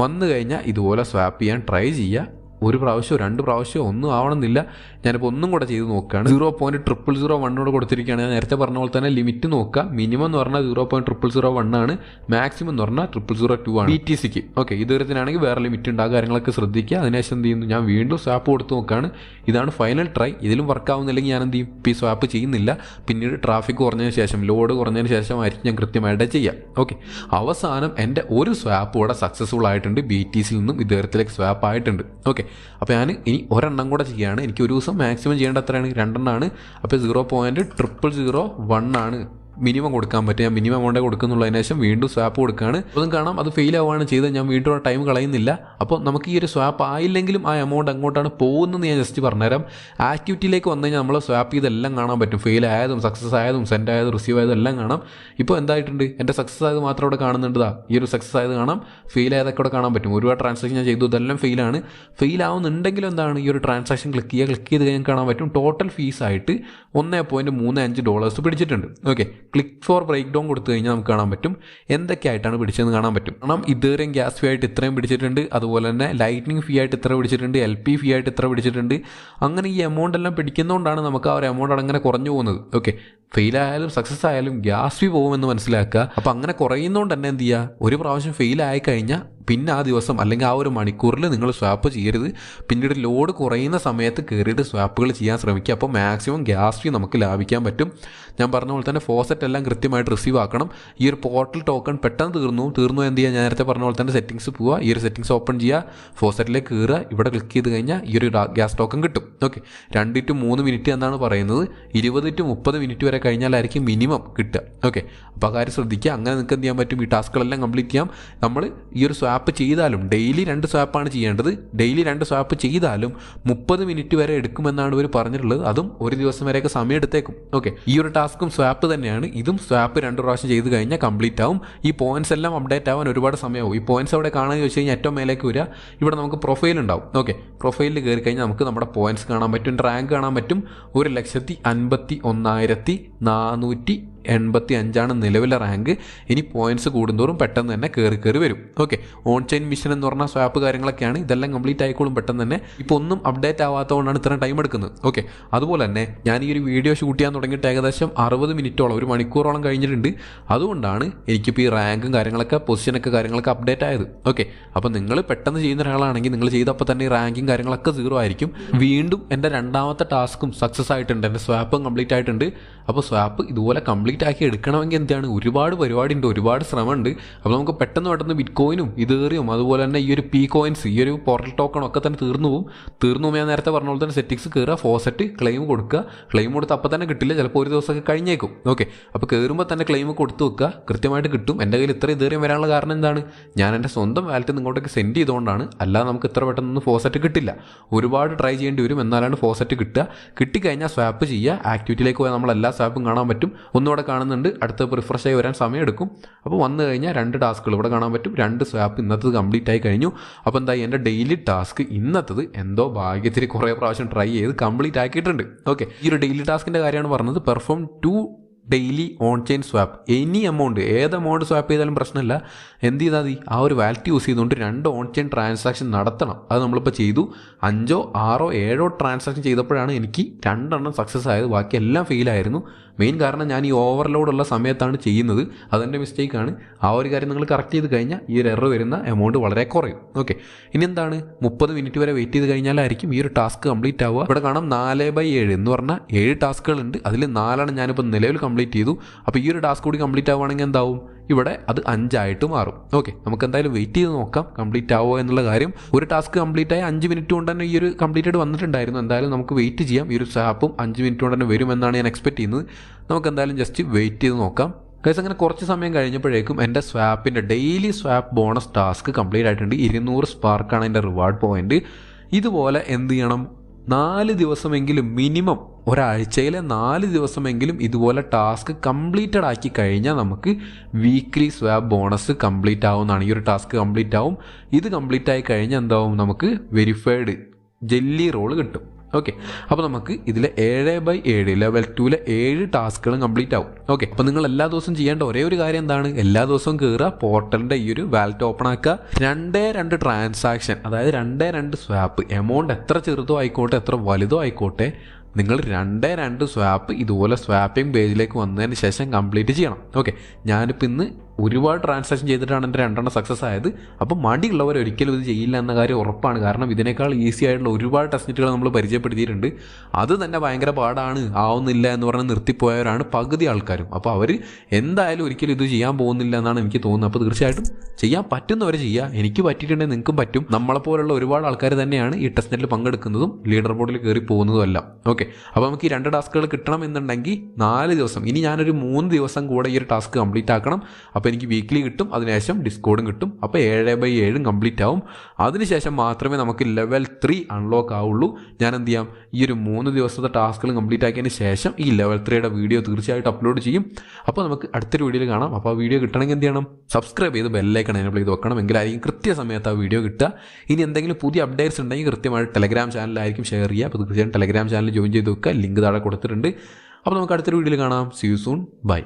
വന്നു കഴിഞ്ഞാൽ ഇതുപോലെ സ്വാപ്പ് ചെയ്യാൻ ട്രൈ ചെയ്യുക. ഒരു പ്രാവശ്യമോ 2 പ്രാവശ്യമോ ഒന്നും ആവണമെന്നില്ല. ഞാനിപ്പോൾ ഒന്നും കൂടെ ചെയ്ത് നോക്കുകയാണ്. 0.0001 കൊടുത്തിരിക്കുകയാണ്. ഞാൻ നേരത്തെ പറഞ്ഞ പോലെ തന്നെ ലിമിറ്റ് നോക്കുക. മിനിമം എന്ന് പറഞ്ഞാൽ 0.0001 ആണ്. മാക്സിമം എന്ന് പറഞ്ഞാൽ 0.002 ആണ് BTCക്ക്. ഓക്കെ, ഇതുവരത്തിനാണെങ്കിൽ വേറെ ലിമിറ്റ് ഉണ്ട്. ആ കാര്യങ്ങളൊക്കെ ശ്രദ്ധിക്കുക. അതിനുശേഷം എന്ത് ചെയ്യുന്നു, ഞാൻ വീണ്ടും സ്വാപ്പ് കൊടുത്ത് നോക്കുകയാണ്. ഇതാണ് ഫൈനൽ ട്രൈ. ഇതിലും വർക്ക് ആവുന്നില്ലെങ്കിൽ ഞാൻ എന്ത് ചെയ്യും, ഇപ്പോൾ ഈ സ്വാപ്പ് ചെയ്യുന്നില്ല. പിന്നീട് ട്രാഫിക് കുറഞ്ഞതിന് ശേഷം, ലോഡ് കുറഞ്ഞതിന് ശേഷമായിരിക്കും ഞാൻ കൃത്യമായിട്ട് ചെയ്യാം. ഓക്കെ, അവസാനം എൻ്റെ ഒരു സ്വാപ്പ് ഇവിടെ സക്സസ്ഫുൾ ആയിട്ടുണ്ട്. BTCയിൽ നിന്നും ഇതുവരത്തിലേക്ക് സ്വാപ്പ് ആയിട്ടുണ്ട്. ഓക്കെ, അപ്പോൾ ഞാൻ ഇനി ഒരെണ്ണം കൂടെ ചെയ്യുകയാണ്. എനിക്ക് ഒരു ദിവസം മാക്സിമം ചെയ്യേണ്ട എത്രയാണ്, 2 എണ്ണമാണ്. അപ്പോൾ 0.0001 ആണ് മിനിമം കൊടുക്കാൻ പറ്റും. ഞാൻ മിനിമം എമൗണ്ടേ കൊടുക്കുന്നുള്ളതിന് ശേഷം വീണ്ടും സ്വാപ്പ് കൊടുക്കുകയാണ്. അതും കാണാം അത് ഫെയിൽ ആവുകയാണ് ചെയ്തത്. ഞാൻ വീണ്ടും ടൈം കളയുന്നില്ല. അപ്പോൾ നമുക്ക് ഈ ഒരു സ്വാപ്പ് ആയില്ലെങ്കിലും ആ എമൗണ്ട് അങ്ങോട്ടാണ് പോകുന്നത്. ഞാൻ ജസ്റ്റ് പറഞ്ഞുതരാം. ആക്ടിവിറ്റിയിലേക്ക് വന്നു കഴിഞ്ഞാൽ നമ്മൾ സ്വാപ്പ് ചെയ്തെല്ലാം കാണാൻ പറ്റും. ഫെയിൽ ആയതും സക്സസ് ആയതും സെൻഡ് ആയതും റിസീവ് ആയതും എല്ലാം കാണാം. ഇപ്പോൾ എന്തായിട്ടുണ്ട്, എൻ്റെ സക്സസ് ആയത് മാത്രം ഇവിടെ കാണുന്നുണ്ട്. ഈ ഒരു സക്സസ് ആയത് കാണാം, ഫെയിൽ ആയതൊക്കെ ഇവിടെ കാണാൻ പറ്റും. ഒരുപാട് ട്രാൻസാക്ഷൻ ഞാൻ ചെയ്തു, ഇതെല്ലാം ഫെയിലാണ്. ഫെയിൽ ആവുന്നുണ്ടെങ്കിലും എന്താണ്, ഈ ഒരു ട്രാൻസാക്ഷൻ ക്ലിക്ക് ചെയ്ത് കഴിഞ്ഞാൽ കാണാൻ പറ്റും ടോട്ടൽ ഫീസായിട്ട് $1.35 പിടിച്ചിട്ടുണ്ട്. Okay, click for break down കൊടുത്തു കഴിഞ്ഞാൽ നമുക്ക് കാണാൻ പറ്റും എന്തൊക്കെയായിട്ടാണ് പിടിച്ചതെന്ന് കാണാൻ പറ്റും. കാരണം ഇതുവരെയും ഗ്യാസ് ഫീ ആയിട്ട് ഇത്രയും പിടിച്ചിട്ടുണ്ട്, അതുപോലെ തന്നെ ലൈറ്റിനിങ് ഫീ ആയിട്ട് ഇത്ര പിടിച്ചിട്ടുണ്ട്, LP ഫീ ആയിട്ട് ഇത്ര പിടിച്ചിട്ടുണ്ട്. അങ്ങനെ ഈ എമൗണ്ട് എല്ലാം പിടിക്കുന്നതുകൊണ്ടാണ് നമുക്ക് ആ ഒരു എമൗണ്ട് അങ്ങനെ കുറഞ്ഞു പോകുന്നത്. ഓക്കെ, ഫെയിൽ ആയാലും സക്സസ് ആയാലും ഗ്യാസ് ഫീ പോകുമെന്ന് മനസ്സിലാക്കുക. അപ്പോൾ അങ്ങനെ കുറയുന്നതുകൊണ്ട് തന്നെ എന്ത് ചെയ്യുക, ഒരു പ്രാവശ്യം ഫെയിൽ ആയി കഴിഞ്ഞാൽ പിന്നെ ആ ദിവസം അല്ലെങ്കിൽ ആ ഒരു മണിക്കൂറിൽ നിങ്ങൾ സ്വാപ്പ് ചെയ്യരുത്. പിന്നീട് ലോഡ് കുറയുന്ന സമയത്ത് കയറിയിട്ട് സ്വാപ്പുകൾ ചെയ്യാൻ ശ്രമിക്കുക. അപ്പോൾ മാക്സിമം ഗ്യാസ് ഫീ നമുക്ക് ലാഭിക്കാൻ പറ്റും. ഞാൻ പറഞ്ഞ പോലെ തന്നെ ഫോസെറ്റ് എല്ലാം കൃത്യമായിട്ട് റിസീവ് ആക്കണം. ഈ ഒരു പോർട്ടൽ ടോക്കൺ പെട്ടെന്ന് തീർന്നു എന്ത് ചെയ്യുക, ഞാൻ നേരത്തെ പറഞ്ഞ പോലെ തന്നെ സെറ്റിംഗ്സ് പോവുക. ഈ ഒരു സെറ്റിംഗ്സ് ഓപ്പൺ ചെയ്യുക, ഫോസെറ്റിലേക്ക് കയറുക. ഇവിടെ ക്ലിക്ക് ചെയ്ത് കഴിഞ്ഞാൽ ഈ ഒരു ഗ്യാസ് ടോക്കൺ കിട്ടും. ഓക്കെ, 2 to 3 മിനിറ്റ് എന്നാണ് പറയുന്നത്. 20 to 30 മിനിറ്റ് വരെ കഴിഞ്ഞാലായിരിക്കും മിനിമം കിട്ടുക. ഓക്കെ, അപ്പോൾ ആ കാര്യം ശ്രദ്ധിക്കുക. അങ്ങനെ നിങ്ങൾക്ക് എന്ത് ചെയ്യാൻ പറ്റും, ഈ ടാസ്കുകളെല്ലാം കംപ്ലീറ്റ് ചെയ്യാം. നമ്മൾ ഈ ഒരു സ്വാപ്പ് ചെയ്താലും ഡെയിലി 2 സ്വാപ്പാണ് ചെയ്യേണ്ടത്. ഡെയിലി 2 സ്വാപ്പ് ചെയ്താലും 30 മിനിറ്റ് വരെ എടുക്കുമെന്നാണ് ഇവർ പറഞ്ഞിട്ടുള്ളത്. അതും ഒരു ദിവസം വരെയൊക്കെ സമയം എടുത്തേക്കും. ഓക്കെ, ഈ ഒരു ടാസ്കും സ്വാപ്പ് തന്നെയാണ്. ഇതും സ്വാപ്പ് 2 പ്രാവശ്യം ചെയ്ത് കഴിഞ്ഞാൽ കംപ്ലീറ്റ് ആവും. ഈ പോയിന്റ്സ് എല്ലാം അപ്ഡേറ്റ് ആവാൻ ഒരുപാട് സമയമാവും. ഈ പോയിന്റ്സ് അവിടെ കാണാൻ ചോദിച്ചു കഴിഞ്ഞാൽ ഏറ്റവും മേലേക്ക് വരിക, ഇവിടെ നമുക്ക് പ്രൊഫൈൽ ഉണ്ടാവും. ഓക്കെ, പ്രൊഫൈലിൽ കയറി കഴിഞ്ഞാൽ നമുക്ക് നമ്മുടെ പോയിന്റ്സ് കാണാൻ പറ്റും, റാങ്ക് കാണാൻ പറ്റും. 1,51,485 നിലവിലെ റാങ്ക്. ഇനി പോയിന്റ്സ് കൂടുന്തോറും പെട്ടെന്ന് തന്നെ കയറി വരും. ഓക്കെ, ഓൺ ചെയിൻ മിഷൻ എന്ന് പറഞ്ഞ സ്വാപ്പ് കാര്യങ്ങളൊക്കെയാണ്. ഇതെല്ലാം കംപ്ലീറ്റ് ആയിക്കോളും പെട്ടെന്ന് തന്നെ. ഇപ്പോൾ ഒന്നും അപ്ഡേറ്റ് ആവാത്തതുകൊണ്ടാണ് ഇത്രയും ടൈം എടുക്കുന്നത്. ഓക്കെ, അതുപോലെ തന്നെ ഞാൻ ഈ ഒരു വീഡിയോ ഷൂട്ട് ചെയ്യാൻ തുടങ്ങിയിട്ട് ഏകദേശം 60 മിനിറ്റോളം, 1 മണിക്കൂറോളം കഴിഞ്ഞിട്ടുണ്ട്. അതുകൊണ്ടാണ് എനിക്കിപ്പോൾ ഈ റാങ്കും പൊസിഷനൊക്കെ കാര്യങ്ങളൊക്കെ അപ്ഡേറ്റ് ആയത്. ഓക്കെ, അപ്പോൾ നിങ്ങൾ പെട്ടെന്ന് ചെയ്യുന്ന ഒരാളാണെങ്കിൽ നിങ്ങൾ ചെയ്തപ്പോൾ തന്നെ ഈ റാങ്കിങ് കാര്യങ്ങളൊക്കെ 0 ആയിരിക്കും. വീണ്ടും എൻ്റെ രണ്ടാമത്തെ ടാസ്കും സക്സസ് ആയിട്ടുണ്ട്. എൻ്റെ സ്വാപ്പും കംപ്ലീറ്റ് ആയിട്ടുണ്ട്. അപ്പോൾ സ്വാപ്പ് ഇതുപോലെ കംപ്ലീറ്റ് ആക്കി എടുക്കണമെങ്കിൽ എന്താണ്, ഒരുപാട് പരിപാടി ഉണ്ട്, ഒരുപാട് ശ്രമമുണ്ട്. അപ്പോൾ നമുക്ക് പെട്ടെന്ന് ബിറ്റ്കോയിനും ഇതേറിയും അതുപോലെ തന്നെ ഈ ഒരു പി കോയിൻസ്, ഈ ഒരു പോർട്ടൽ ടോക്കൺ ഒക്കെ തന്നെ തീർന്നു പോകും. ഞാൻ നേരത്തെ പറഞ്ഞ പോലെ തന്നെ സെറ്റിംഗ്സ് കയറുക, ഫോസെറ്റ് ക്ലെയിം കൊടുക്കുക. ക്ലെയിം കൊടുത്ത് അപ്പം തന്നെ കിട്ടില്ല, ചിലപ്പോൾ ഒരു ദിവസമൊക്കെ കഴിഞ്ഞേക്കും. ഓക്കെ, അപ്പോൾ കയറുമ്പോൾ തന്നെ ക്ലെയിം കൊടുത്തു വെക്കുക, കൃത്യമായിട്ട് കിട്ടും. എൻ്റെ കയ്യിൽ ഇത്ര ഇതേറിയും വരാനുള്ള കാരണം എന്താണ്, ഞാൻ എൻ്റെ സ്വന്തം വാലറ്റിൽ നിന്ന് ഇങ്ങോട്ടേക്ക് സെൻഡ് ചെയ്തുകൊണ്ടാണ്. അല്ലാതെ നമുക്ക് ഇത്ര പെട്ടെന്ന് ഫോസെറ്റ് കിട്ടില്ല. ഒരുപാട് ട്രൈ ചെയ്യേണ്ടി വരും, എന്നാലാണ് ഫോസെറ്റ് കിട്ടുക. കിട്ടിക്കഴിഞ്ഞാൽ സ്വാപ്പ് ചെയ്യുക. ആക്ടിവിറ്റിയിലേക്ക് പോയാൽ നമ്മൾ എല്ലാ സ്വാപ്പും കാണാൻ പറ്റും. ഒന്നുകൂടെ കാണുന്നുണ്ട്, അടുത്ത റിഫ്രഷ് ആയി വരാൻ സമയം എടുക്കും. അപ്പോൾ വന്നു കഴിഞ്ഞാൽ 2 ടാസ്കുകൾ ഇവിടെ കാണാൻ പറ്റും. 2 സ്വാപ്പ് ഇന്നത്തത് കംപ്ലീറ്റ് ആയി കഴിഞ്ഞു. അപ്പോൾ എന്തായി, എൻ്റെ ഡെയിലി ടാസ്ക് ഇന്നത്തത് എന്തോ ഭാഗ്യത്തിൽ കുറേ പ്രാവശ്യം ട്രൈ ചെയ്ത് കംപ്ലീറ്റ് ആക്കിയിട്ടുണ്ട്. ഓക്കെ, ഈ ഒരു ഡെയിലി ടാസ്കിൻ്റെ കാര്യമാണ് പറഞ്ഞത്. Perform 2 daily on chain swap. ഏത് എമൗണ്ട് സ്വാപ്പ് ചെയ്താലും പ്രശ്നമില്ല. എന്ത് ചെയ്താൽ മതി, ആ ഒരു വാലറ്റ് യൂസ് ചെയ്തുകൊണ്ട് 2 ഓൺ ചെയിൻ ട്രാൻസാക്ഷൻ നടത്തണം. അത് നമ്മളിപ്പോൾ ചെയ്തു. 5, 6, 7 ട്രാൻസാക്ഷൻ ചെയ്തപ്പോഴാണ് എനിക്ക് 2 എണ്ണം സക്സസ് ആയത്. ബാക്കി എല്ലാം ഫെയിലായിരുന്നു. മെയിൻ കാരണം ഞാൻ ഈ ഓവർലോഡുള്ള സമയത്താണ് ചെയ്യുന്നത്. അതെൻ്റെ മിസ്റ്റേക്കാണ്. ആ ഒരു കാര്യം നിങ്ങൾ കറക്റ്റ് ചെയ്ത് കഴിഞ്ഞാൽ ഈ ഒരു എറർ വരുന്ന എമൗണ്ട് വളരെ കുറയും. ഓക്കെ, ഇനി എന്താണ്, 30 മിനിറ്റ് വരെ വെയിറ്റ് ചെയ്ത് കഴിഞ്ഞാലായിരിക്കും ഈ ഒരു ടാസ്ക് കംപ്ലീറ്റ് ആവുക. ഇവിടെ കാണാം 4/7 എന്ന് പറഞ്ഞാൽ 7 ടാസ്കുകളുണ്ട്. അതിൽ 4 ഞാനിപ്പോൾ നിലവിൽ കംപ്ലീറ്റ് ചെയ്തു. അപ്പോൾ ഈ ഒരു ടാസ്ക് കൂടി കംപ്ലീറ്റ് ആവുകയാണെങ്കിൽ എന്താവും, ഇവിടെ അത് 5 ആയിട്ട് മാറും. ഓക്കെ, നമുക്ക് എന്തായാലും വെയിറ്റ് ചെയ്ത് നോക്കാം കംപ്ലീറ്റ് ആവുമോ എന്നുള്ള കാര്യം. ഒരു ടാസ്ക് കംപ്ലീറ്റ് ആയി 5 മിനിറ്റ് കൊണ്ട് തന്നെ ഈ ഒരു കംപ്ലീറ്റഡ് വന്നിട്ടുണ്ടായിരുന്നു. എന്തായാലും നമുക്ക് വെയിറ്റ് ചെയ്യാം. ഈ ഒരു സ്വാപ്പും 5 മിനിറ്റ് കൊണ്ട് തന്നെ വരുമെന്നാണ് ഞാൻ എക്സ്പെക്ട് ചെയ്യുന്നത്. നമുക്ക് എന്തായാലും ജസ്റ്റ് വെയിറ്റ് ചെയ്ത് നോക്കാം. ഗൈസ് അങ്ങനെ കുറച്ച് സമയം കഴിഞ്ഞപ്പോഴേക്കും എൻ്റെ സ്വാപ്പിൻ്റെ daily swap bonus task complete ആയിട്ടുണ്ട്. 200 സ്പാർക്കാണ് എൻ്റെ റിവാർഡ് പോയിന്റ്. ഇതുപോലെ എന്ത് ചെയ്യണം, 4 ദിവസമെങ്കിലും മിനിമം, ഒരാഴ്ചയിലെ 4 ദിവസമെങ്കിലും ഇതുപോലെ ടാസ്ക് കംപ്ലീറ്റഡ് ആക്കി കഴിഞ്ഞാൽ നമുക്ക് വീക്ക്ലി സ്വാപ്പ് ബോണസ് കംപ്ലീറ്റ് ആവുന്നതാണ്. ഈ ഒരു ടാസ്ക് കംപ്ലീറ്റ് ആവും. ഇത് കംപ്ലീറ്റ് ആയി കഴിഞ്ഞാൽ എന്താവും, നമുക്ക് വെരിഫൈഡ് ജെല്ലി റോള് കിട്ടും. ഓക്കെ, അപ്പോൾ നമുക്ക് ഇതിലെ 7/7 ലെവൽ 2-ലെ 7 ടാസ്കുകളും കംപ്ലീറ്റ് ആവും. ഓക്കെ, അപ്പോൾ നിങ്ങൾ എല്ലാ ദിവസവും ചെയ്യേണ്ട ഒരേ ഒരു കാര്യം എന്താണ്, എല്ലാ ദിവസവും കയറുക, പോർട്ടലിൻ്റെ ഈ ഒരു വാലറ്റ് ഓപ്പൺ ആക്കുക, 2 ട്രാൻസാക്ഷൻ, അതായത് 2 സ്വാപ്പ്, എമൗണ്ട് എത്ര ചെറുതോ ആയിക്കോട്ടെ എത്ര വലുതോ ആയിക്കോട്ടെ, നിങ്ങൾ 2 സ്വാപ്പ് ഇതുപോലെ സ്വാപ്പിംഗ് പേജിലേക്ക് വന്നതിന് ശേഷം കംപ്ലീറ്റ് ചെയ്യണം. ഓക്കെ, ഞാനിപ്പോൾ ഇന്ന് ഒരുപാട് ട്രാൻസാക്ഷൻ ചെയ്തിട്ടാണ് എൻ്റെ 2 സക്സസ് ആയത്. അപ്പോൾ മടിയുള്ളവർ ഒരിക്കലും ഇത് ചെയ്യില്ല എന്ന കാര്യം ഉറപ്പാണ്. കാരണം ഇതിനേക്കാൾ ഈസി ആയിട്ടുള്ള ഒരുപാട് ടെക്നിക്കുകൾ നമ്മൾ പരിചയപ്പെടുത്തിയിട്ടുണ്ട്. അത് തന്നെ ഭയങ്കര പാടാണ്, ആവുന്നില്ല എന്ന് പറഞ്ഞ് നിർത്തിപ്പോയവരാണ് പകുതി ആൾക്കാരും. അപ്പോൾ അവർ എന്തായാലും ഒരിക്കലും ഇത് ചെയ്യാൻ പോകുന്നില്ല എന്നാണ് എനിക്ക് തോന്നുന്നത്. അപ്പോൾ തീർച്ചയായിട്ടും ചെയ്യാൻ പറ്റുന്നവർ ചെയ്യുക. എനിക്ക് പറ്റിയിട്ടുണ്ടെങ്കിൽ നിങ്ങൾക്കും പറ്റും. നമ്മളെപ്പോലുള്ള ഒരുപാട് ആൾക്കാർ തന്നെയാണ് ഈ ടെസ്റ്റ് നെറ്റിൽ പങ്കെടുക്കുന്നതും ലീഡർ ബോർഡിൽ കയറി പോകുന്നതും എല്ലാം. ഓക്കെ, അപ്പോൾ നമുക്ക് ഈ 2 ടാസ്കുകൾ കിട്ടണം എന്നുണ്ടെങ്കിൽ 4 ദിവസം, ഇനി ഞാനൊരു 3 ദിവസം കൂടെ ഈ ഒരു ടാസ്ക് കംപ്ലീറ്റ് ആക്കണം. അപ്പോൾ എനിക്ക് വീക്ക്ലി കിട്ടും, അതിനുശേഷം ഡിസ്കോഡും കിട്ടും. അപ്പോൾ 7/7 കംപ്ലീറ്റ് ആവും. അതിനുശേഷം മാത്രമേ നമുക്ക് ലെവൽ 3 അൺലോക്ക് ആവുള്ളൂ. ഞാൻ എന്ത് ചെയ്യാം, ഈ ഒരു 3 ദിവസത്തെ ടാസ്കുകൾ കംപ്ലീറ്റ് ആക്കിയതിന് ശേഷം ഈ ലെവൽ 3യുടെ വീഡിയോ തീർച്ചയായിട്ടും അപ്ലോഡ് ചെയ്യും. അപ്പോൾ നമുക്ക് അടുത്തൊരു വീഡിയോയിൽ കാണാം. അപ്പോൾ ആ വീഡിയോ കിട്ടണമെങ്കിൽ എന്ത് ചെയ്യണം, സബ്സ്ക്രൈബ് ചെയ്ത് ബെല്ലൈക്കൺ എനേബിൾ ചെയ്ത് വെക്കണം. എങ്കിലായിരിക്കും കൃത്യസമയത്ത് ആ വീഡിയോ കിട്ടുക. ഇനി എന്തെങ്കിലും പുതിയ അപ്ഡേറ്റ്സ് ഉണ്ടെങ്കിൽ കൃത്യമായിട്ട് ടെലഗ്രാം ചാനലിലായിരിക്കും ഷെയർ ചെയ്യുക. അപ്പോൾ തീർച്ചയായും ടെലഗ്രാം ചാനൽ ജോയിൻ ചെയ്ത് വെക്കുക. ലിങ്ക് താഴെ കൊടുത്തിട്ടുണ്ട്. അപ്പോൾ നമുക്ക് അടുത്തൊരു വീഡിയോയിൽ കാണാം. See you soon. ബൈ.